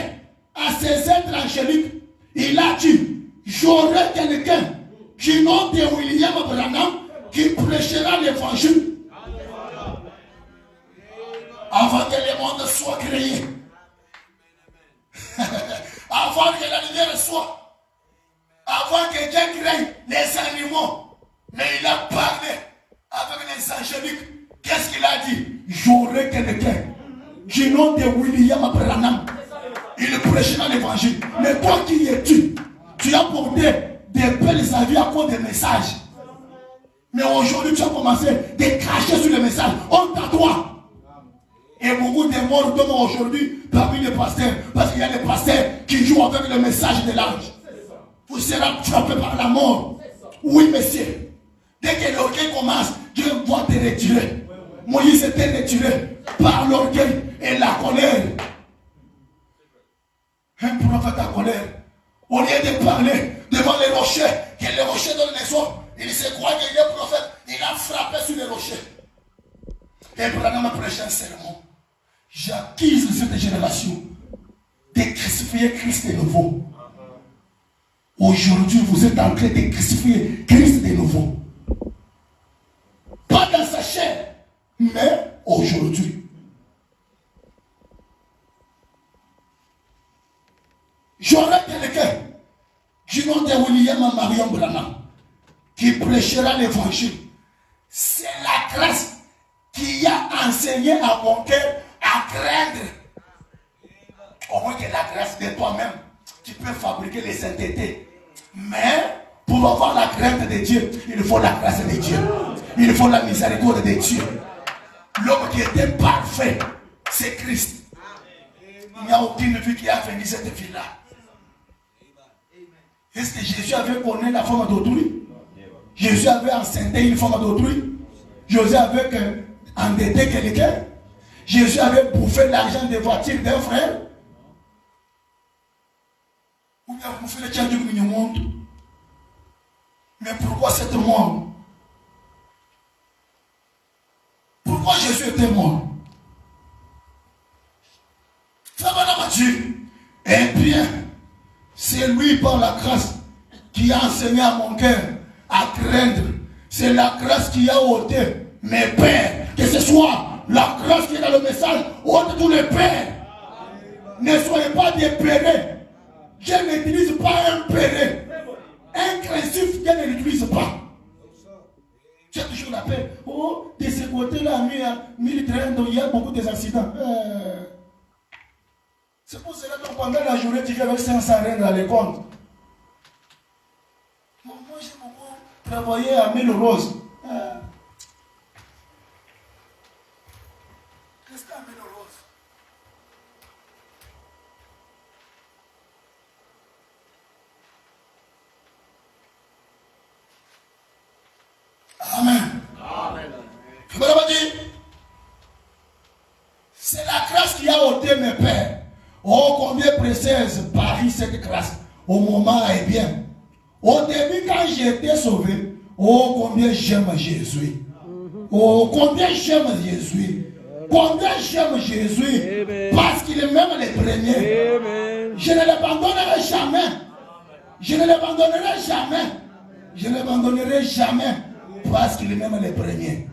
à ses êtres angéliques. Il a dit, j'aurai quelqu'un du nom de William Branham qui prêchera l'évangile avant que le monde soit créé. Avant que la lumière soit. Avant que Dieu crée les animaux. Mais il a parlé avec les angéliques. Qu'est-ce qu'il a dit? J'aurai quelqu'un du nom de William Branham. Il prêchera l'évangile. Mais toi qui es-tu? Tu as porté des belles avis à cause des messages. Mais aujourd'hui, tu as commencé à cracher sur les messages. Honte à toi. Et beaucoup de morts tombent aujourd'hui parmi les pasteurs. Parce qu'il y a des pasteurs qui jouent avec le message de l'ange. Vous serez frappé par la mort. Oui, monsieur. Dès que l'orgueil commence, Dieu va te retirer. Moïse était retiré par l'orgueil et la colère. Un prophète à colère. Au lieu de parler devant les rochers, que les rochers donnent les ordres, il se croit qu'il est prophète. Il a frappé sur les rochers. Et Branham a prêché un sermon. J'accuse cette génération de crucifier Christ de nouveau. Aujourd'hui, vous êtes en train de crucifier Christ de nouveau. Pas dans sa chair, mais aujourd'hui. J'aurai quelqu'un du nom de William Marion Branham qui prêchera l'évangile. C'est la grâce qui a enseigné à mon cœur à craindre. Au moins que la grâce de toi-même, tu peux fabriquer les saintetés. Mais pour avoir la crainte de Dieu, il faut la grâce de Dieu. Il faut la miséricorde de Dieu. L'homme qui était parfait, c'est Christ. Il n'y a aucune vie qui a fini cette vie-là. Est-ce que Jésus avait connu la forme d'autrui? Jésus avait enceinté une forme d'autrui? Jésus avait endetté quelqu'un? Jésus avait bouffé l'argent des voitures d'un frère? Ou bien bouffé le tien du monde? Mais pourquoi cette mort? Pourquoi Jésus était mort? Ça va dans Dieu. Eh bien, c'est lui par la grâce qui a enseigné à mon cœur à craindre. C'est la grâce qui a ôté mes pères. Que ce soit la grâce qui est dans le message, ôte tous les pères. Ne soyez pas des pérés. Dieu n'utilise pas un péré. Un craintif, Dieu ne l'utilise pas. J'ai toujours la paix. Oh, de ce côté-là, à 1030, il y a beaucoup d'accidents. C'est pour cela que pendant la journée, tu viens avec 500 reines dans les comptes. Moi, j'ai beaucoup travaillé à 1000 roses. Qu'est-ce qu'à 1000 roses? Amen. Amen. C'est la grâce qui qui a ôté mes pères. Oh, combien précieuse Paris cette grâce. Au moment est bien. Au début, quand j'ai été sauvé, oh, combien j'aime Jésus. Oh, combien j'aime Jésus. Combien j'aime Jésus. Amen. Parce qu'il est même les premiers. Amen. Je ne l'abandonnerai jamais. Je ne l'abandonnerai jamais. Je ne l'abandonnerai jamais. Parce qu'il est même les premiers.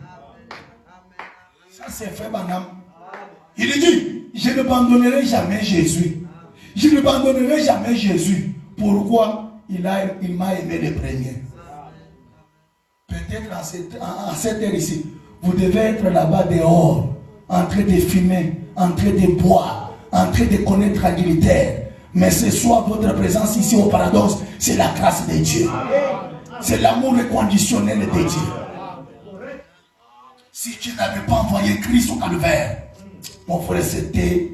Ça c'est fait, madame. Il dit, je ne abandonnerai jamais Jésus. Je ne abandonnerai jamais Jésus. Pourquoi? Il m'a aimé les premiers. Peut-être en cette heure ici, vous devez être là-bas dehors, en train de fumer, en train de boire, en train de connaître l'adultère. Mais ce soir, votre présence ici au paradoxe, c'est la grâce de Dieu. C'est l'amour inconditionnel de Dieu. Si tu n'avais pas envoyé Christ au calvaire, mon frère, c'était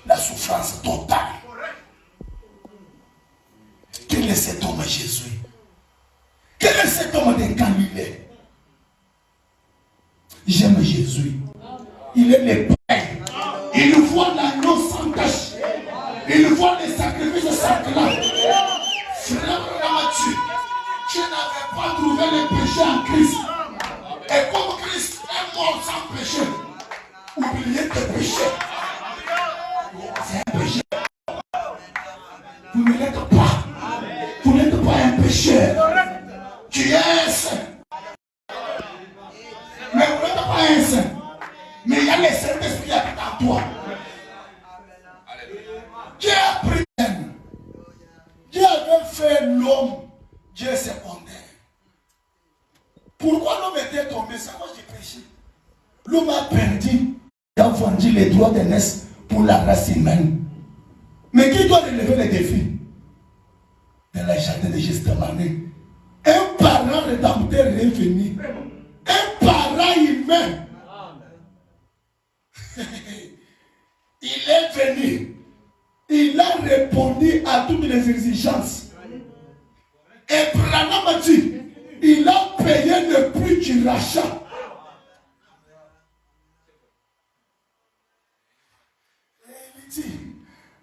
la souffrance totale. Quel est cet homme Jésus? Quel est cet homme de Galilée? J'aime Jésus. Il est le Père. Il voit l'agneau sans tache. Il voit les sacrifices sacrés. Frère Mathieu, tu n'avais pas trouvé le péché en Christ. Et comme Christ est mort sans péché, oubliez tes péchés. C'est un péché. Vous ne l'êtes pas. Vous n'êtes pas un pécheur. Tu es un saint. Mais vous n'êtes pas un saint. Mais il y a les Saint-Esprit qui habitent en toi. Dieu a pris. Dieu avait fait l'homme. Dieu secondaire. Pourquoi l'homme était tombé? C'est à cause du péché. L'homme a perdu. Il a vendu les droits de naissance pour la race humaine. Mais qui doit relever les défis? De la jardin de Gethsémani. Un parent rédempteur est venu. Un parent humain. Il est venu. Il a répondu à toutes les exigences. Et Branham dit, il a payé le prix du rachat. Et il dit,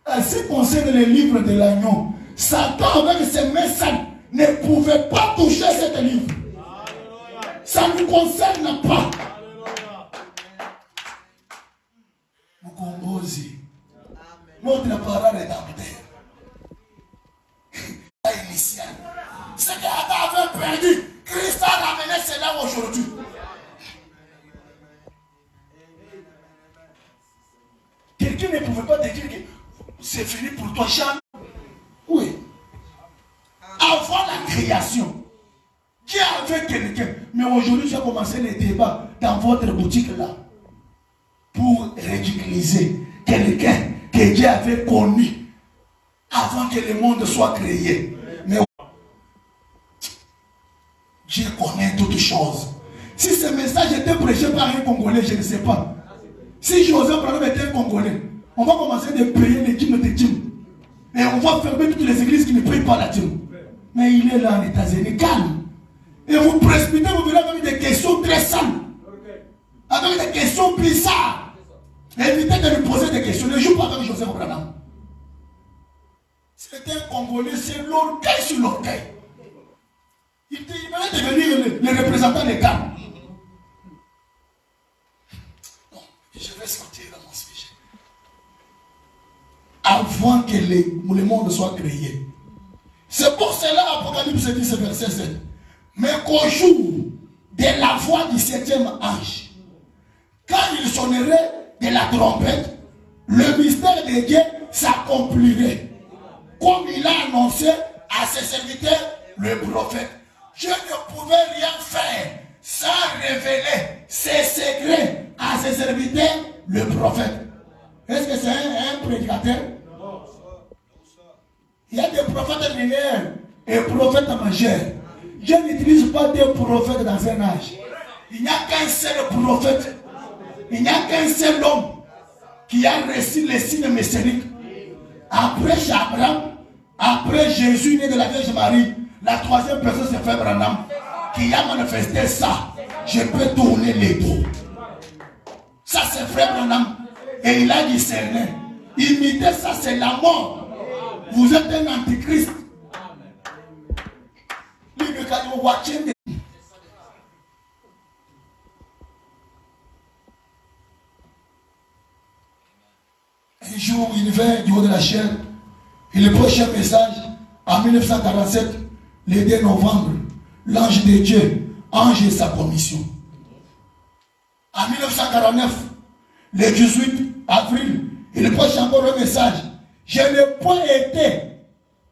en ce qui concerne les livres de l'agneau, Satan avec ses mains sales ne pouvait pas toucher cet livre. Ça ne nous concerne pas. Mukombozi. Notre parent rédempteur. Initial. Ce qu'Adam avait perdu, Christ a ramené cela aujourd'hui. Quelqu'un ne pouvait pas te dire que c'est fini pour toi, Jean. Oui. Avant la création, Dieu avait quelqu'un. Mais aujourd'hui, j'ai commencé les débats dans votre boutique là. Pour ridiculiser quelqu'un que Dieu avait connu avant que le monde soit créé. Mais Dieu connaît toutes choses. Si ce message était prêché par un Congolais, je ne sais pas. Si Joseph Branham était un Congolais, on va commencer à payer les dîmes de dîmes. Et on va fermer toutes les églises qui ne payent pas la dîme. Mais il est là en États-Unis, calme. Et vous précipitez, vous verrez avec des questions très sales. Avec des questions bizarres. Évitez de lui poser des questions. Ne joue pas avec Joseph Branham. C'était un Congolais, c'est l'orgueil sur l'orgueil. Il venait devenir le représentant des gars. Non, je vais sortir dans mon sujet. Avant que le monde soit créé. C'est pour cela Apocalypse 10, verset 7. Mais qu'au jour de la voix du 7e ange, quand il sonnerait de la trompette, le mystère de Dieu s'accomplirait. Comme il a annoncé à ses serviteurs, le prophète. Je ne pouvais rien faire sans révéler ses secrets à ses serviteurs, le prophète. Est-ce que c'est un prédicateur? Il y a des prophètes linéaires et prophètes majeurs. Dieu n'utilise pas des prophètes dans un âge. Il n'y a qu'un seul prophète. Il n'y a qu'un seul homme qui a reçu les signes messianiques. Après Abraham, après Jésus né de la Vierge Marie, la troisième personne c'est Frère Branham qui a manifesté ça. Je peux tourner les dos. Ça c'est Frère Branham. Et il a discerné. Imiter ça, c'est la mort. Vous êtes un antichrist. Un jour, il vint du haut de la chaîne. Il prêche un message en 1947, le 2 novembre. L'ange de Dieu, ange et sa commission. En 1949, le 18 avril, il prêche encore un message. Je n'ai point été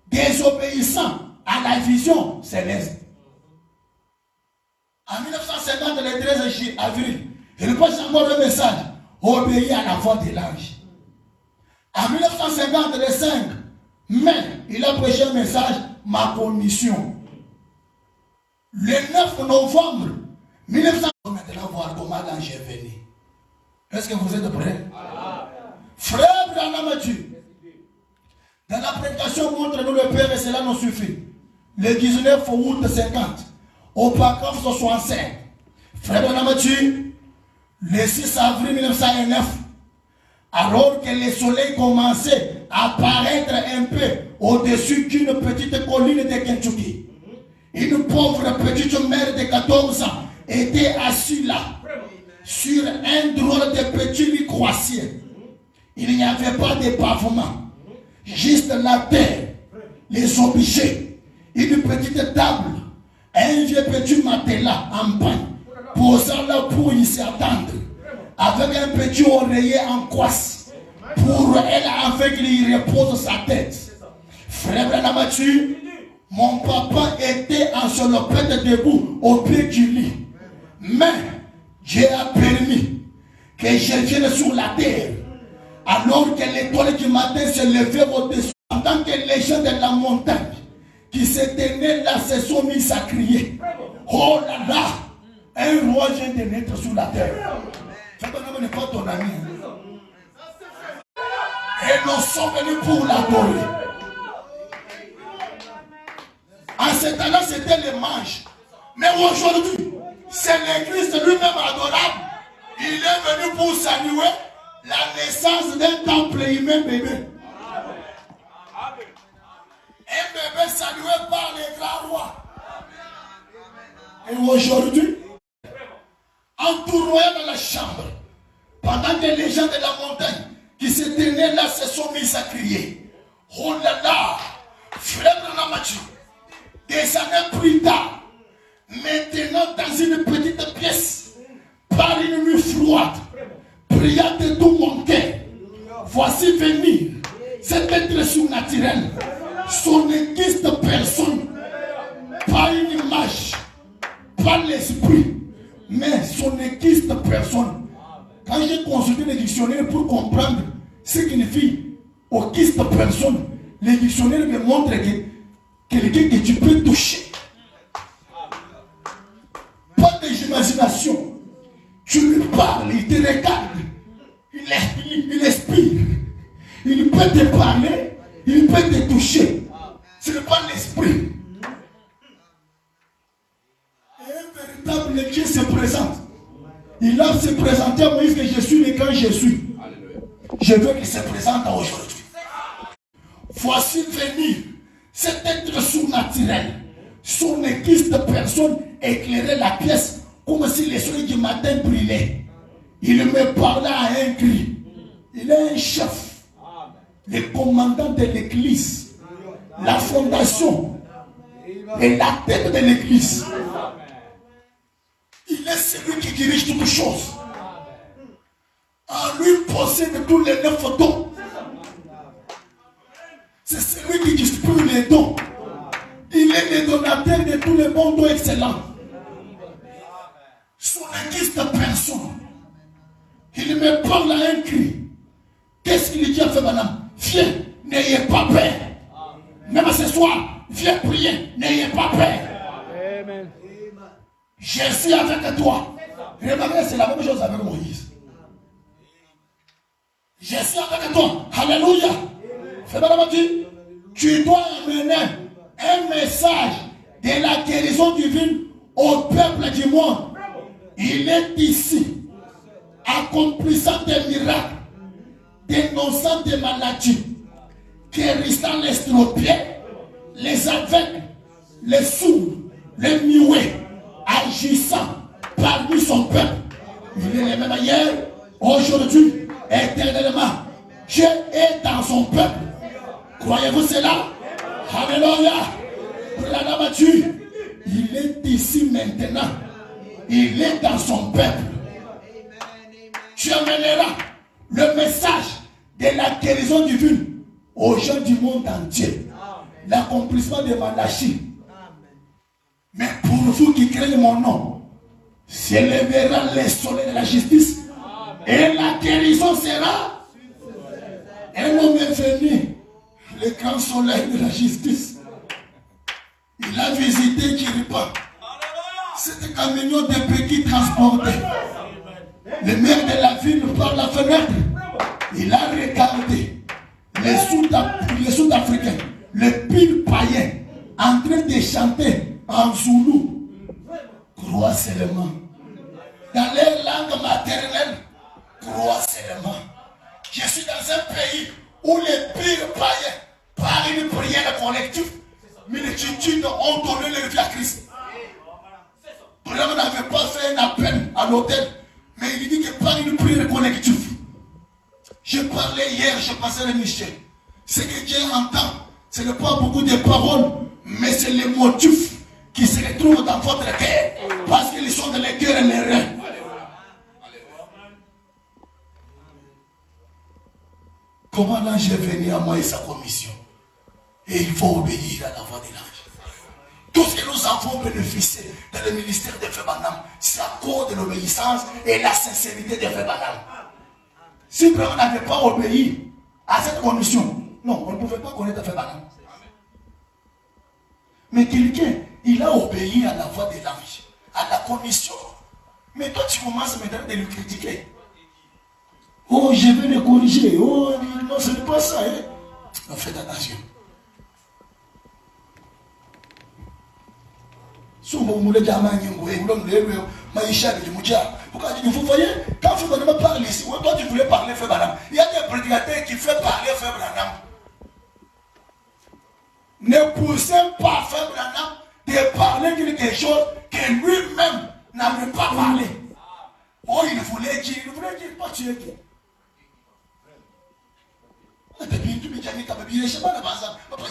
désobéissant à la vision céleste. En 1950, le 13 avril, il prêche encore un message. Obéir à la voix de l'ange. En 1950, le 5 mai, il a prêché un message, ma commission. Le 9 novembre 1900, maintenant voir comment l'ange est venu. Est-ce que vous êtes prêts? Frère Branham Dieu, dans la prédication, montre-nous le Père et cela nous suffit. Le 19 août 50, au paragraphe 65, Frère Branham Dieu, le 6 avril 1909, alors que le soleil commençait à apparaître un peu au-dessus d'une petite colline de Kentucky, une pauvre petite mère de 14 ans était assise là, sur un drôle de petit lit croissant. Il n'y avait pas de pavement, juste la terre, les objets, une petite table, un vieux petit matelas en pain, posant là pour y s'attendre, avec un petit oreiller en coisse, pour elle afin qu'il y repose sa tête. Frère Branham, mon papa était en salopette debout au pied du lit. Mais Dieu a permis que je vienne sur la terre. Alors que l'étoile du matin se levait au-dessus. En tant que les gens de la montagne qui se tenaient là se sont mis à crier. Oh là là, un roi vient de naître sur la terre. Ce n'est pas ton ami. Et nous sommes venus pour l'adorer. En ce temps-là, c'était les manches. Mais aujourd'hui, c'est l'église lui-même adorable. Il est venu pour saluer la naissance d'un temple humain bébé. Un bébé salué par les grands rois. Et aujourd'hui, en tournoyant dans la chambre, pendant que les gens de la montagne qui se tenaient là se sont mis à crier. Oh là là, frère Branham, des années plus tard, maintenant dans une petite pièce, par une nuit froide, priant de tout mon cœur, voici venir cet être surnaturel, son église personne, pas une image, pas l'esprit, mais son église personne. Quand j'ai consulté les dictionnaires pour comprendre ce qui signifie auguste personne, les dictionnaires me montrent que quelqu'un que tu peux toucher. Pas d'imagination. Tu lui parles, il te regarde, il expire. Il peut te parler, il peut te toucher. Ce n'est pas l'esprit. Un véritable Dieu se présente. Il a se présenté à Moïse que je suis le grand je suis. Je veux qu'il se présente aujourd'hui. Voici venir cet être surnaturel. Son église de personnes éclairait la pièce comme si le soleil du matin brillait. Il me parlait à un cri. Il est un chef, le commandant de l'église, la fondation et la tête de l'église. Il est celui qui dirige toutes choses. En lui possède tous les 9 dons. C'est celui qui distribue les dons. Il est le donateur de tous les bons dons excellents. Son église de personne. Il me parle à un cri. Qu'est-ce qu'il dit à fait madame? Viens, n'ayez pas peur. Même ce soir, viens prier, n'ayez pas peur. Amen. Je suis avec toi. Remarquez, c'est la même chose avec Moïse. Je suis avec toi. Alléluia. C'est madame dit, tu dois amener un message de la guérison divine au peuple du monde. Il est ici, accomplissant des miracles. dénonçant des maladies, guérissant les estropiés, les aveugles, les sourds, les muets, agissant parmi son peuple. Il est le même hier, aujourd'hui, éternellement. Dieu est dans son peuple. Croyez-vous cela? Alléluia. Il est ici maintenant. Il est dans son peuple. Tu amèneras le message de la guérison divine aux gens du monde entier. L'accomplissement de Malachie. Mais pour vous qui craignez mon nom, s'élèvera le soleil de la justice et la guérison sera. Un homme est venu, le grand soleil de la justice. Il a visité Kiripa. C'était un camion de paix qui transportait. Le maire de la ville par la fenêtre, il a regardé les Sud-Africains, les pires païens, en train de chanter en Zoulou. Crois seulement. Dans les langues maternelles, crois seulement. Je suis dans un pays où les pires païens, par une prière collective, multitudes ont donné leur vie à Christ. L'homme n'avait pas fait un appel à l'hôtel, mais il dit que par une prière collective. Je parlais hier, je passais le Michel. Ce que Dieu entend, ce n'est pas beaucoup de paroles, mais c'est les motifs qui se retrouvent dans votre cœur, parce qu'ils sont dans les cœurs et les reins. Comment l'ange est venu à moi et sa commission? Et il faut obéir à la voix de l'ange. Tout ce que nous avons bénéficié dans le ministère de Frère Branham, c'est à cause de l'obéissance et la sincérité de Frère Branham. Si Branham n'avait pas obéi à cette commission, non, on ne pouvait pas connaître Frère Branham. Mais quelqu'un, il a obéi à la voix de l'ange, à la commission. Mais toi, tu commences maintenant de le critiquer. Oh, je vais le corriger. Oh, non, ce n'est pas ça. Hein? Faites attention. Vous voyez, quand Frère Branham parle ici, toi tu voulais parler Frère Branham. Il y a des prédicateurs qui font parler Frère Branham. Ne poussez pas Frère Branham de parler quelque chose que lui-même n'avait pas parlé. Oh, il voulait dire, pas tuer qui.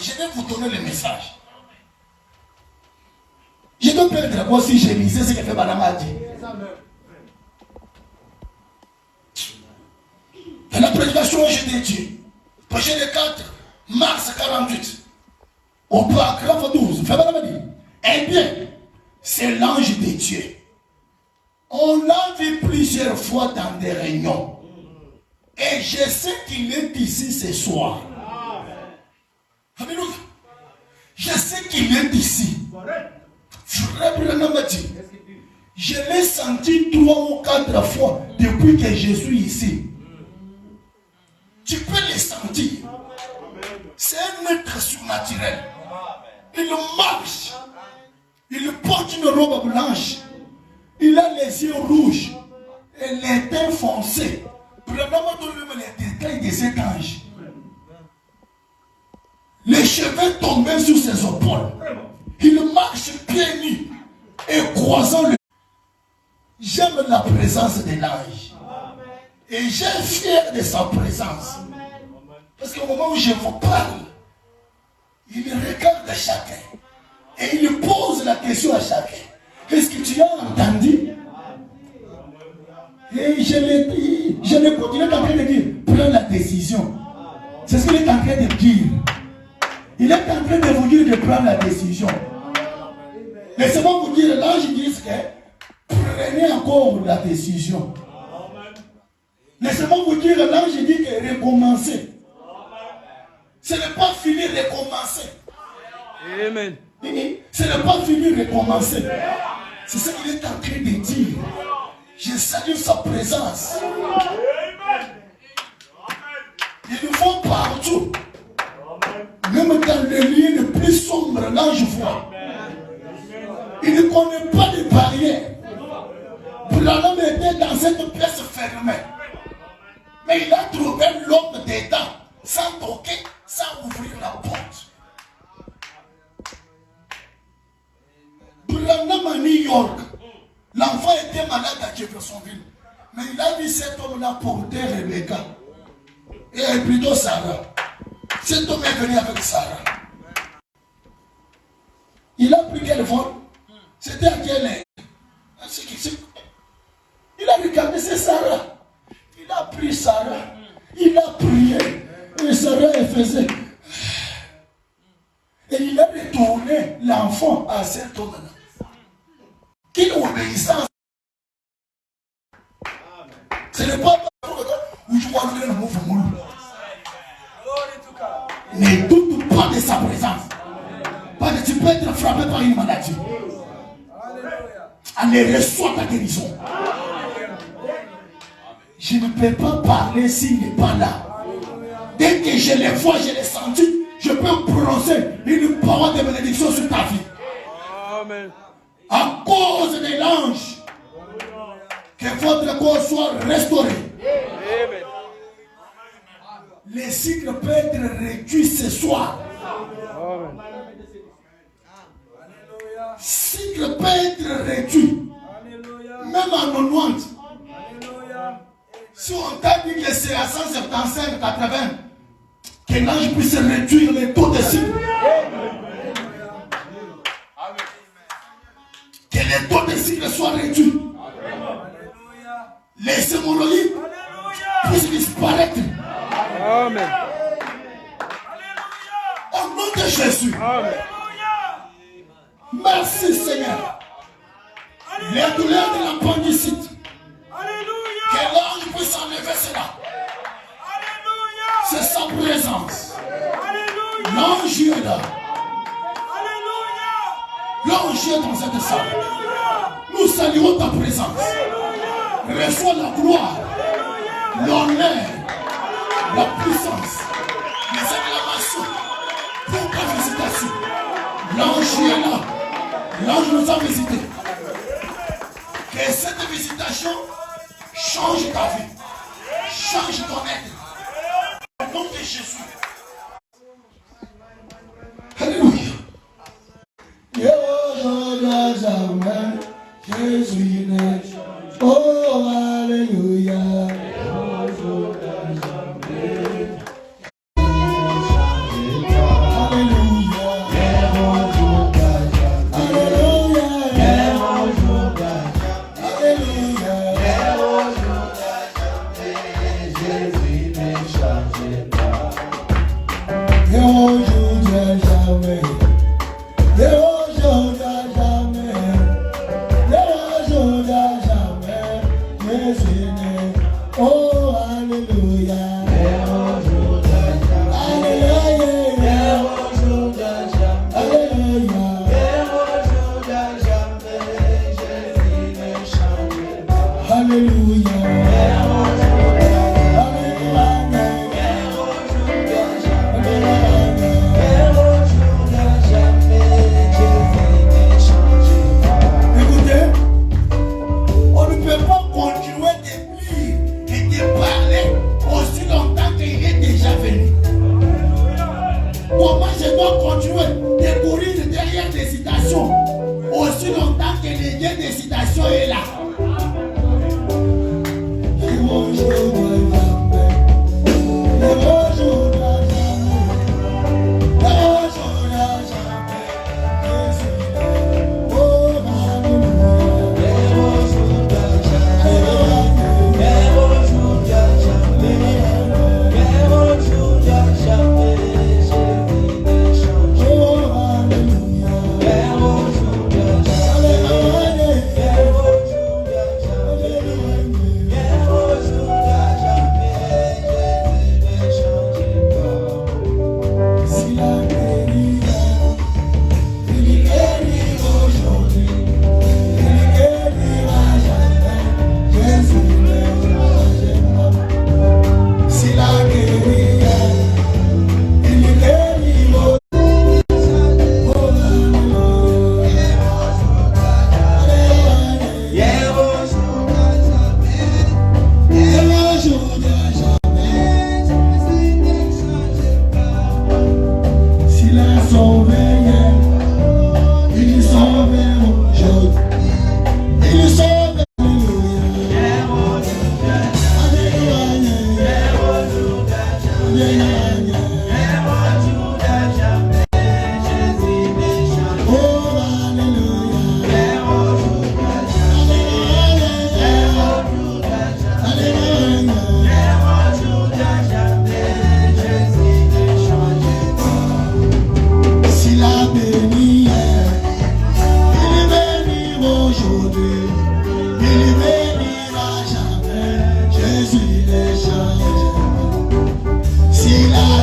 Je vais vous donner le message. Je dois perdre la voix si je lisais ce que Frère Branham a dit. Dans la prédication, je t'ai dit, projet le 4 mars 48, au paragraphe 12, Frère Branham a dit, eh bien, c'est l'ange de Dieu. On l'a vu plusieurs fois dans des réunions. Et je sais qu'il est ici ce soir. Alléluia. Je sais qu'il est ici. Frère Branham a dit, je l'ai senti 3 ou 4 fois depuis que je suis ici. Tu peux le sentir. C'est un être surnaturel. Il marche. Il porte une robe blanche. Il a les yeux rouges et les teints foncés. Branham a donné les détails de cet ange. Les cheveux tombaient sur ses épaules. Il marche pieds nus et croisant le. J'aime la présence de l'ange. Et j'ai fier de sa présence. Parce qu'au moment où je vous parle, il regarde chacun. Et il pose la question à chacun. Est-ce que tu as entendu? Et je l'ai continué en train de dire, prends la décision. C'est ce qu'il est en train de dire. Il est en train de vous dire de prendre la décision. Laissez-moi vous dire, l'ange dit que prenez encore la décision. Laissez-moi vous dire, l'ange dit que recommencer. Ce n'est pas fini, recommencer. Amen. Ce n'est pas fini, recommencer. C'est ce qu'il est en train de dire. Je salue sa présence. Il nous faut partout. Même dans le lieu le plus sombre, l'ange voit. Il ne connaît pas les barrières. Branham était dans cette pièce fermée. Mais il a trouvé l'homme dedans, sans toquer, sans ouvrir la porte. Branham à New York, l'enfant était malade à Jeffersonville. Mais il a vu cet homme-là porter Rebecca. Et plutôt Sarah. Cet homme est venu avec Sarah. Il a pris quelle forme? C'était à quelle heure? Il a regardé, c'est Sarah. Il a pris Sarah. Il a prié. Et Sarah, elle faisait. Et il a retourné l'enfant à cet homme-là. Qu'il obéissance. Ce n'est pas où je vois le mouvement. Ne doute pas de sa présence. Parce que tu peux être frappé par une maladie. Allez, reçois ta guérison. Je ne peux pas parler s'il n'est pas là. Dès que je les vois, je les senti, je peux prononcer une parole de bénédiction sur ta vie. Amen. À cause de l'ange, que votre corps soit restauré. Amen. Les cycles peuvent être réduits ce soir. Amen. Cycle peut être réduit. Même en 90. Si on t'a dit que c'est à 175, 80, que l'ange puisse réduire les taux de cycle. Que les taux de cycle soient réduits. Les hémorroïdes puissent disparaître. Amen. Au nom de Jésus. Amen. Merci Seigneur. Les douleurs de l'appendicite. Que l'ange puisse enlever cela. C'est sa présence. L'ange est là. L'ange est dans cette salle. Nous saluons ta présence. Reçois la gloire, l'honneur, la puissance, les acclamations pour ta visitation. L'ange est là. L'ange nous a visités. Que cette visitation change ta vie, change ton être. Au nom de Jésus. Alléluia. Jésus est. Oh, alléluia. Si la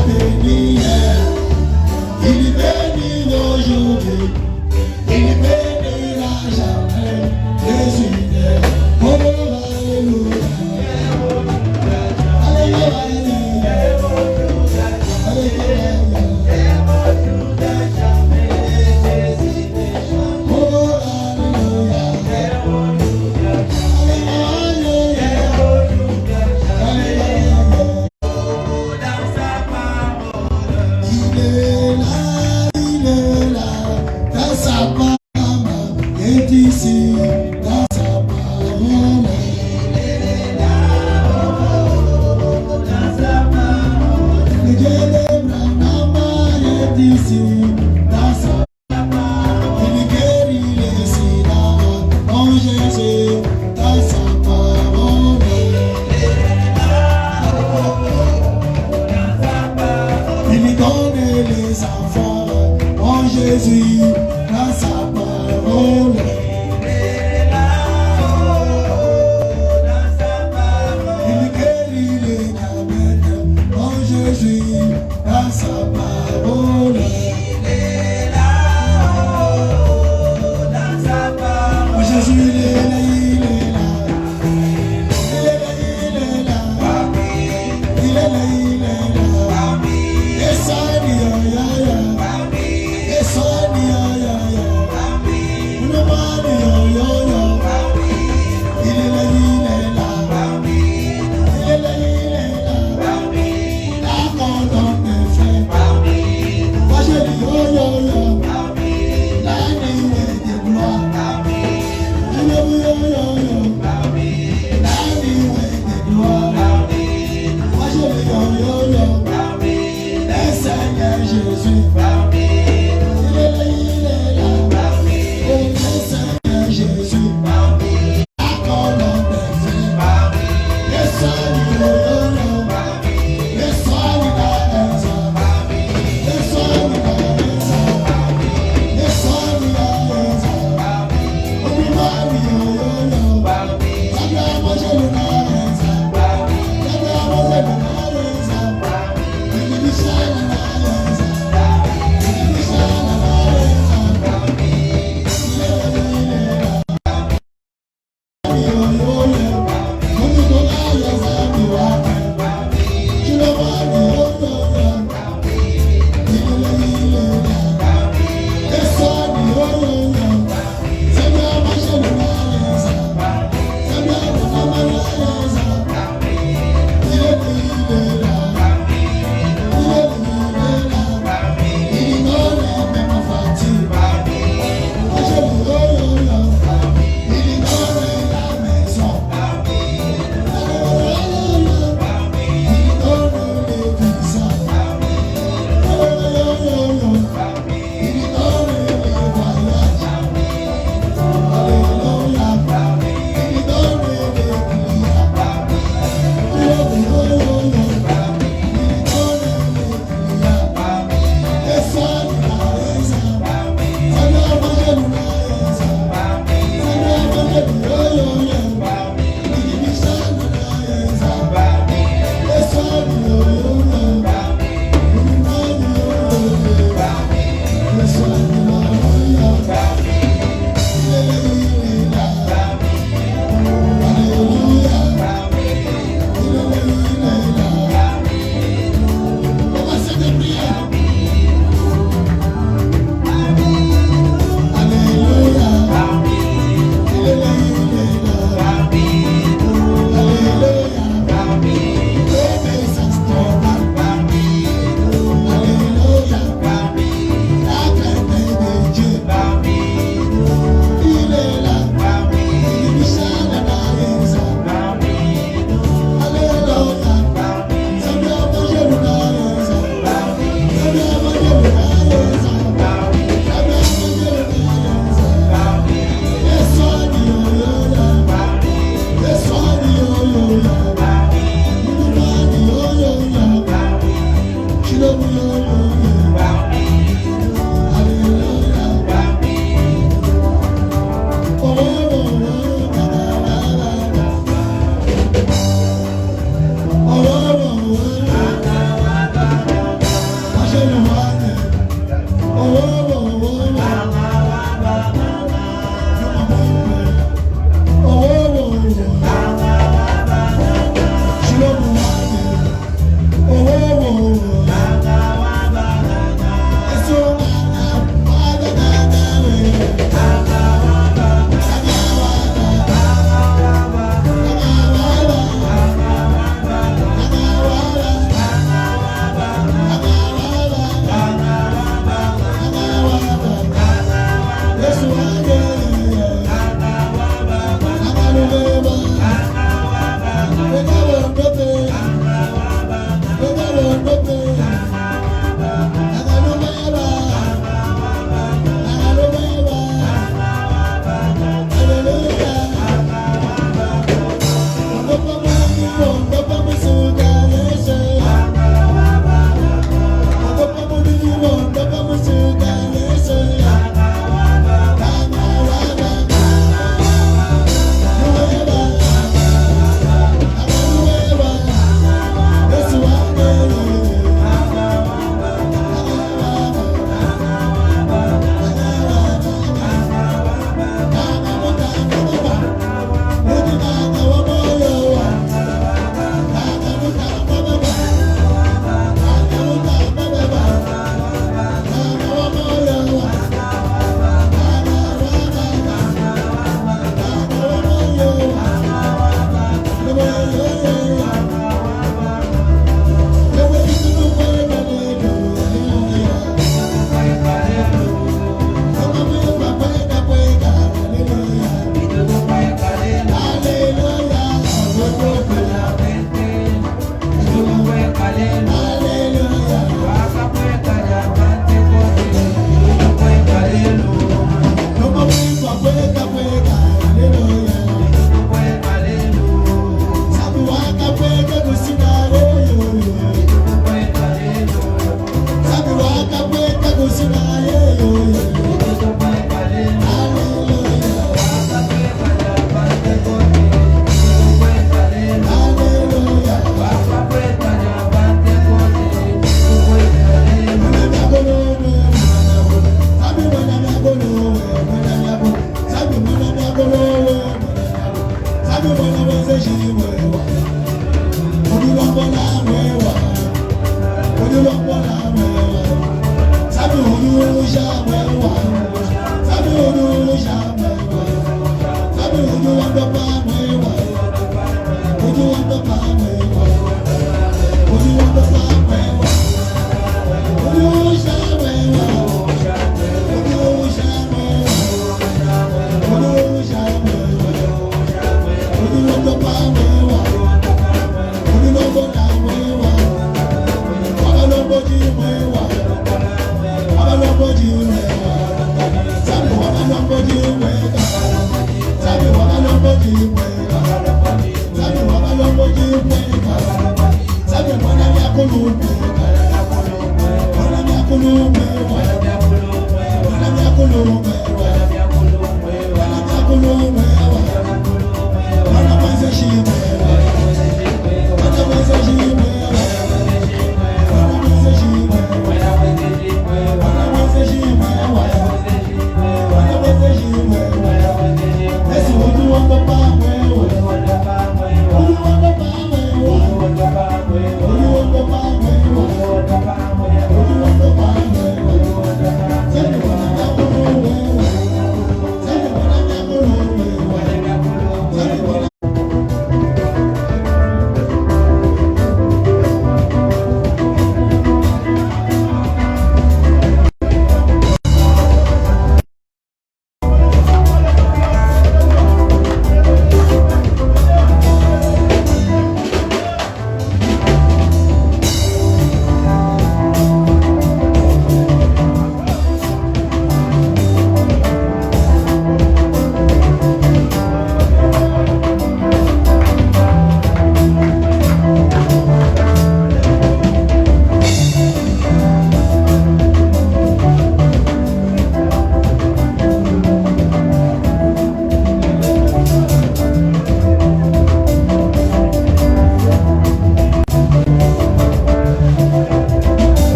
Thank you.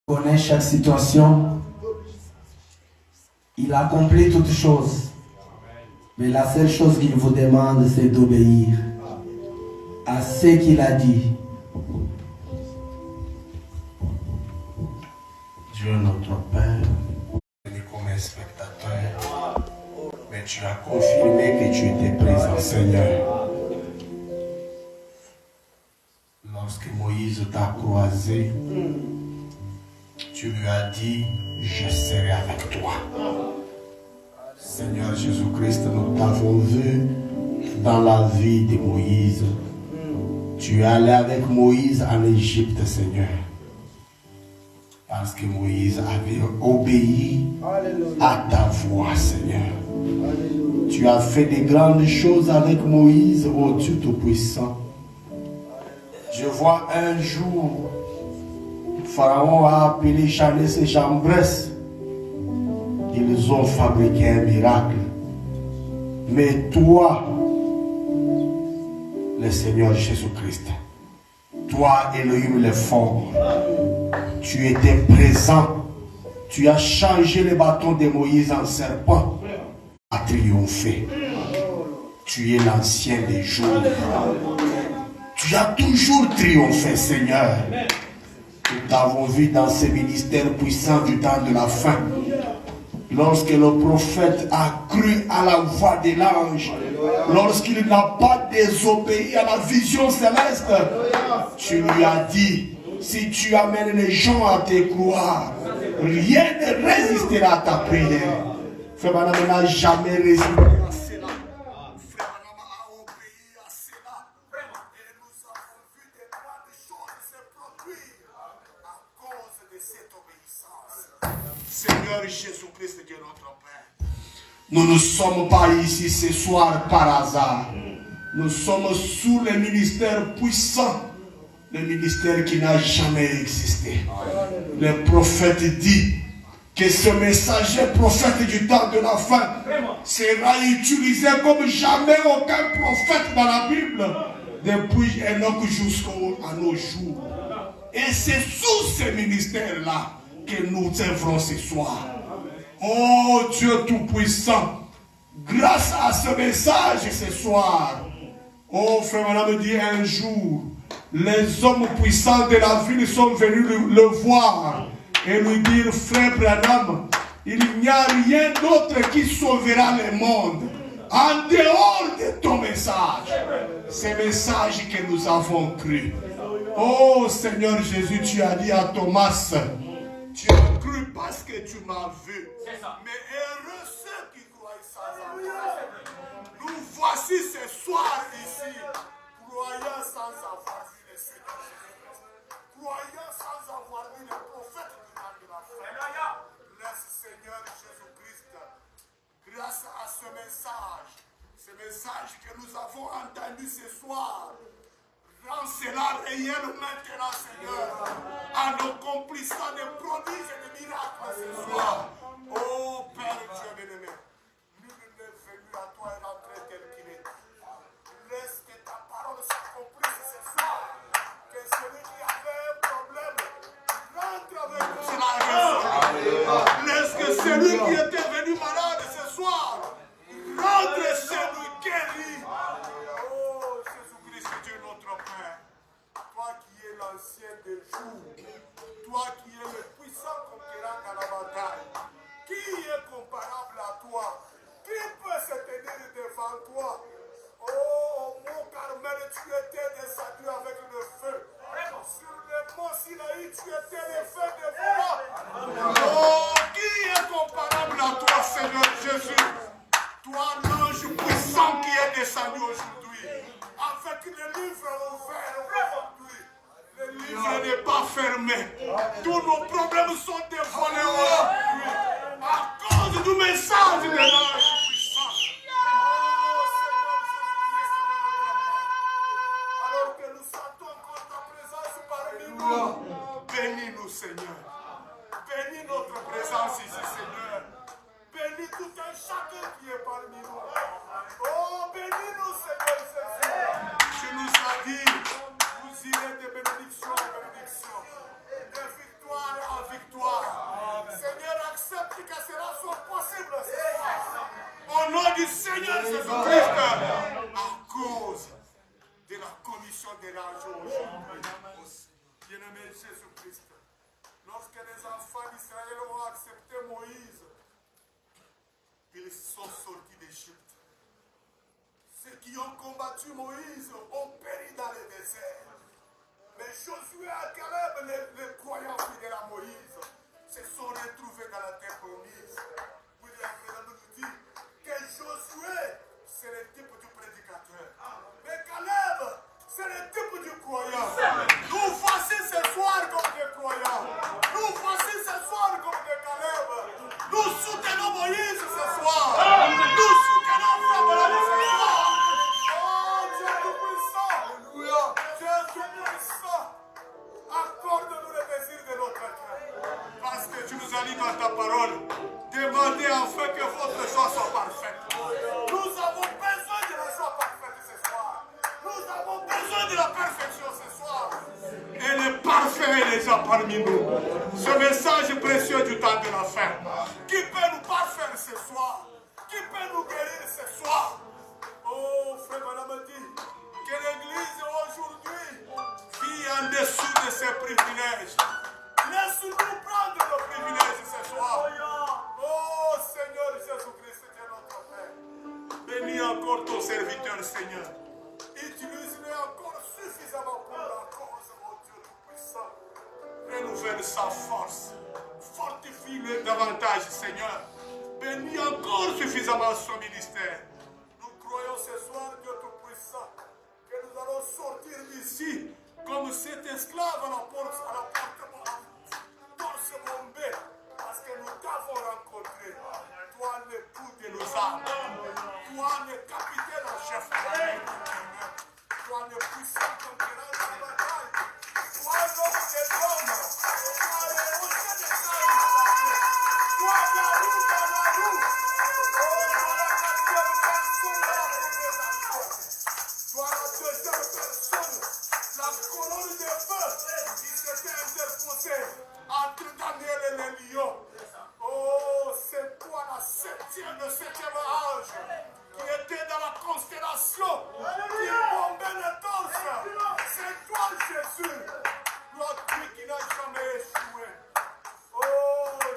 connaît chaque situation. Il accomplit toutes choses. Mais la seule chose qu'il vous demande, c'est d'obéir à ce qu'il a dit. Dieu notre Père, venu comme un spectateur, mais tu as confirmé que tu étais présent, Seigneur. Lorsque Moïse t'a croisé, tu lui as dit, je serai avec toi. Seigneur Jésus-Christ, nous t'avons vu dans la vie de Moïse. Tu es allé avec Moïse en Égypte, Seigneur. Parce que Moïse avait obéi à ta voix, Seigneur. Tu as fait de grandes choses avec Moïse, ô Dieu Tout-Puissant. Je vois un jour, Pharaon a appelé Janès et Jambres. Ils ont fabriqué un miracle. Mais toi, le Seigneur Jésus-Christ, toi, Elohim le fort, tu étais présent. Tu as changé le bâton de Moïse en serpent. Tu as triomphé. Tu es l'ancien des jours. Tu as toujours triomphé, Seigneur. Nous t'avons vu dans ce ministère puissant du temps de la fin. Lorsque le prophète a cru à la voix de l'ange, lorsqu'il n'a pas désobéi à la vision céleste, tu lui as dit, si tu amènes les gens à te croire, rien ne résistera à ta prière. Frère Madame n'a jamais résisté à cela. Frère Madame a obéi à cela. Et nous avons vu des grandes choses se produire à cause de cette obéissance. Seigneur Jésus-Christ, Dieu notre Père, nous ne sommes pas ici ce soir par hasard. Nous sommes sous le ministère puissant, le ministère qui n'a jamais existé. Le prophète dit que ce messager prophète du temps de la fin sera utilisé comme jamais aucun prophète dans la Bible depuis Enoch jusqu'à nos jours. Et c'est sous ce ministère-là que nous œuvrons ce soir. Oh Dieu Tout-Puissant, grâce à ce message ce soir, oh frère Madame dit un jour, les hommes puissants de la ville sont venus le voir et lui dire, frère Branham, il n'y a rien d'autre qui sauvera le monde en dehors de ton message. Ce message que nous avons cru. Oh Seigneur Jésus, tu as dit à Thomas, tu as cru parce que tu m'as vu. Mais heureux ceux qui croient sans avoir. Nous voici ce soir ici, croyant sans avoir vu le Seigneur Jésus-Christ, croyant sans avoir vu le prophète du temps de la fin. Laisse Seigneur Jésus-Christ, grâce à ce message que nous avons entendu ce soir, rends cela réel maintenant, Seigneur, en accomplissant des prodiges et des miracles ce soir. Oh Père Dieu bien-aimé, nul n'est venu à toi et rentré tel qu'il est. Laisse que ta parole s'accomplisse ce soir. Que celui qui avait un problème rentre avec nous. C'est la raison. Laisse que celui qui était venu malade ce soir rentre chez nous guéri. Oh Jésus-Christ, Dieu notre Père. Toi qui es l'ancien des jours, toi qui es le puissant conquérant dans la bataille, qui est comparable à toi? Qui peut se tenir devant toi? Oh, mon Carmel, tu étais descendu avec le feu. Sur le mont Sinaï, tu étais le feu de voix. Oh, qui est comparable à toi, Seigneur Jésus? Toi, l'ange puissant qui est descendu aujourd'hui, avec le livre ouvert aujourd'hui. Le livre n'est pas fermé. Tous nos problèmes sont dévoilés aujourd'hui à cause du message de l'ange puissant. Oh Seigneur Jésus-Christ, alors que nous sentons encore ta présence parmi nous, bénis-nous, Seigneur. Bénis notre présence ici, Seigneur. Bénis tout un chacun qui est parmi nous. Oh, bénis-nous, Seigneur Jésus. Tu nous a dit, vous irez de bénédiction en bénédiction, de victoire en victoire. Seigneur, accepte que cela soit possible. Au nom du Seigneur Jésus-Christ, à cause de la commission de l'argent aujourd'hui. Bien-aimé Jésus-Christ, lorsque les enfants d'Israël ont accepté Moïse, ils sont sortis d'Égypte. Ceux qui ont combattu Moïse ont péri dans le désert. Mais Josué et Caleb, les croyants fidèles à Moïse, se sont retrouvés dans la terre promise. William Branham nous dit que Josué, c'est le type du prédicateur. Mais Caleb, c'est le type du croyant. Nous voici ce soir comme des croyants. Nous voici ce soir comme des Caleb. Nous soutenons Moïse ce soir. Nous soutenons Abraham ce soir. Oh Dieu tout-puissant. Alléluia. Dieu tout-puissant. Accorde-nous le désir de notre cœur. Parce que tu nous as dit dans ta parole, demandez afin que votre joie soit parfaite. Nous avons besoin de la joie parfaite ce soir. Nous avons besoin de la perfection ce soir. Et le parfait est déjà parmi nous. Ce message précieux du temps de la fin. Qui peut nous parfaire ce soir? Qui peut nous guérir ce soir? Oh, frère Madame dit que l'Église aujourd'hui vit en dessous de ses privilèges. Laisse-nous prendre nos privilèges ce soir. Oh Seigneur Jésus-Christ, Dieu notre Père. Bénis encore ton serviteur, Seigneur. Utilise-le encore suffisamment pour la cause, mon Dieu tout-puissant. Renouvelle sa force. Fortifie-le davantage, Seigneur. Bénis encore suffisamment son ministère. Nous croyons ce soir, Dieu tout-puissant, que nous allons sortir d'ici comme cet esclave à la porte bombée, parce que nous t'avons rencontré. Toi, l'époux de nos âmes. Toi, le capitaine en chef. Toi, le puissant conquérant de la bataille. Toi, l'homme des hommes. Toi, le rocher des âmes. Toi, la roue dans la roue. Oh, toi, la quatrième personne de la présentation. Toi, la deuxième personne. La colonne de feu qui s'était interposée entre Daniel et les lions. Oh, c'est toi le septième ange qui était dans la constellation, qui bombait les torches. C'est toi, Jésus, l'autre qui n'a jamais échoué. Oh,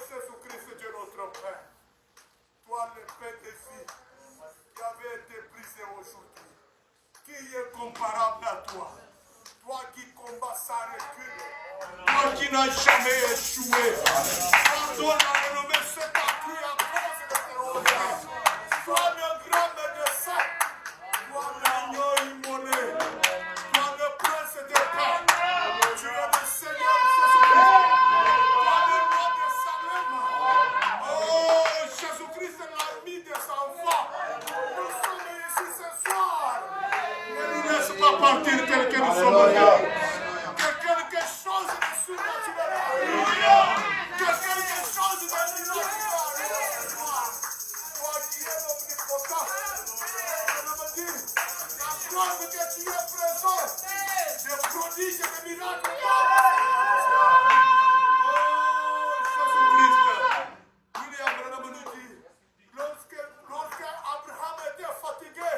Jésus-Christ, Dieu notre Père, toi, le Père des filles, qui avait été brisé aujourd'hui, qui est comparable à toi? Toi qui combats sans recul, toi qui n'as jamais échoué, pardonne la renommée cette patrie à cause de tes honneurs. Toi le grand médecin, toi l'agneau immolé, toi le prince de paix, tu es le Seigneur Jésus-Christ, toi le roi de Salem. Oh Jésus-Christ, l'ami des enfants, nous sommes ici ce soir. Ne nous laisse pas partir tel que nous sommes venus. Que quelque chose de surnaturel arrive. Que quelque chose de miraculeux arrive ce soir. Toi qui es omnipotent, je me dis, la preuve que tu es présent, des prodiges et des miracles. Oh Jésus-Christ, William Branham nous dit, lorsque Abraham était fatigué,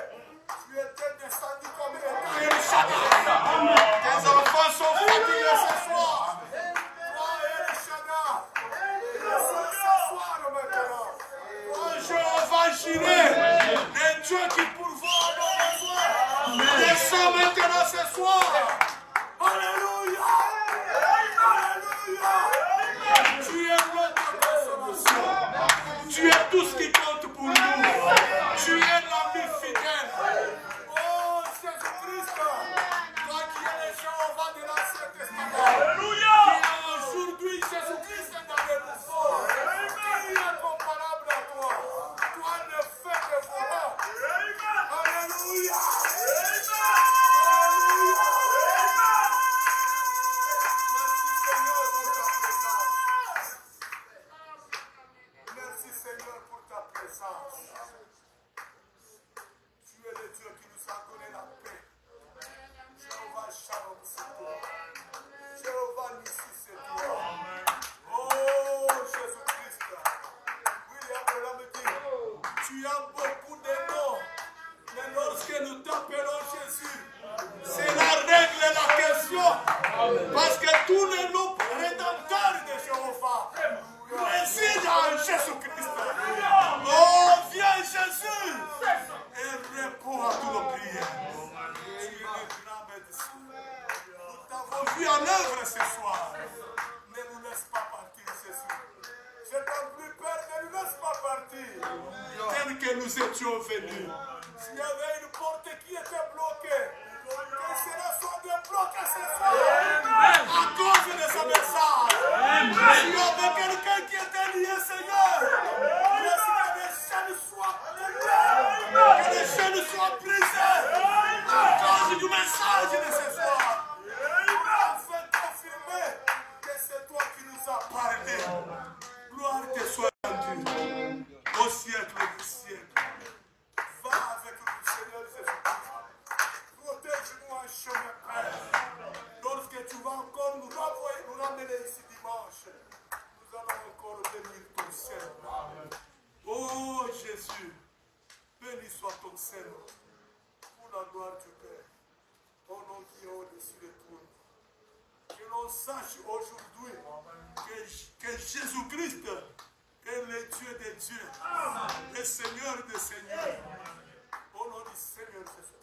tu étais descendu comme un El Shaddai. Tes enfants sont fatigués ce soir. Toi, El Shaddai, ce soir maintenant. Toi, Jéhovah Jireh, le Dieu qui pourvoit à nos besoins. Descends maintenant ce soir. Alléluia. Alléluia. Tu es notre consolation. Tu es tout ce qui compte pour nous. Tu es l'ami fidèle. Oh Jésus-Christ, toi qui es le Jéhovah de l'Ancien Testament. Alléluia. Qui est aujourd'hui Jésus-Christ dans les mouvements. Qui est comparable à toi? Toi le fait de volant. Alléluia. Alléluia. vie en œuvre ce soir. Ne nous laisse pas partir, Jésus. Je t'en prie, Père, ne nous laisse pas partir. Tel que nous étions venus. S'il y avait une porte qui était bloquée, que cela soit débloqué ce soir. À cause de ce message. S'il y avait quelqu'un qui était lié, Seigneur, laisse que les chaînes soient coupées, que les chaînes soient brisées. À cause du message de ce soir. Afin de confirmer que c'est toi qui nous as parlé. Gloire te soit rendue au siècle du siècle. Va avec nous, Seigneur Jésus-Christ. Protège-nous en chemin, Père. Lorsque tu vas encore nous ramener ici dimanche, nous allons encore bénir ton Seigneur. Oh Jésus, béni soit ton Seigneur. Pour la gloire du Père, au nom qui est au-dessus de tout. Que l'on sache aujourd'hui que Jésus-Christ est le Dieu des dieux, le Seigneur des seigneurs. Au nom du Seigneur Jésus.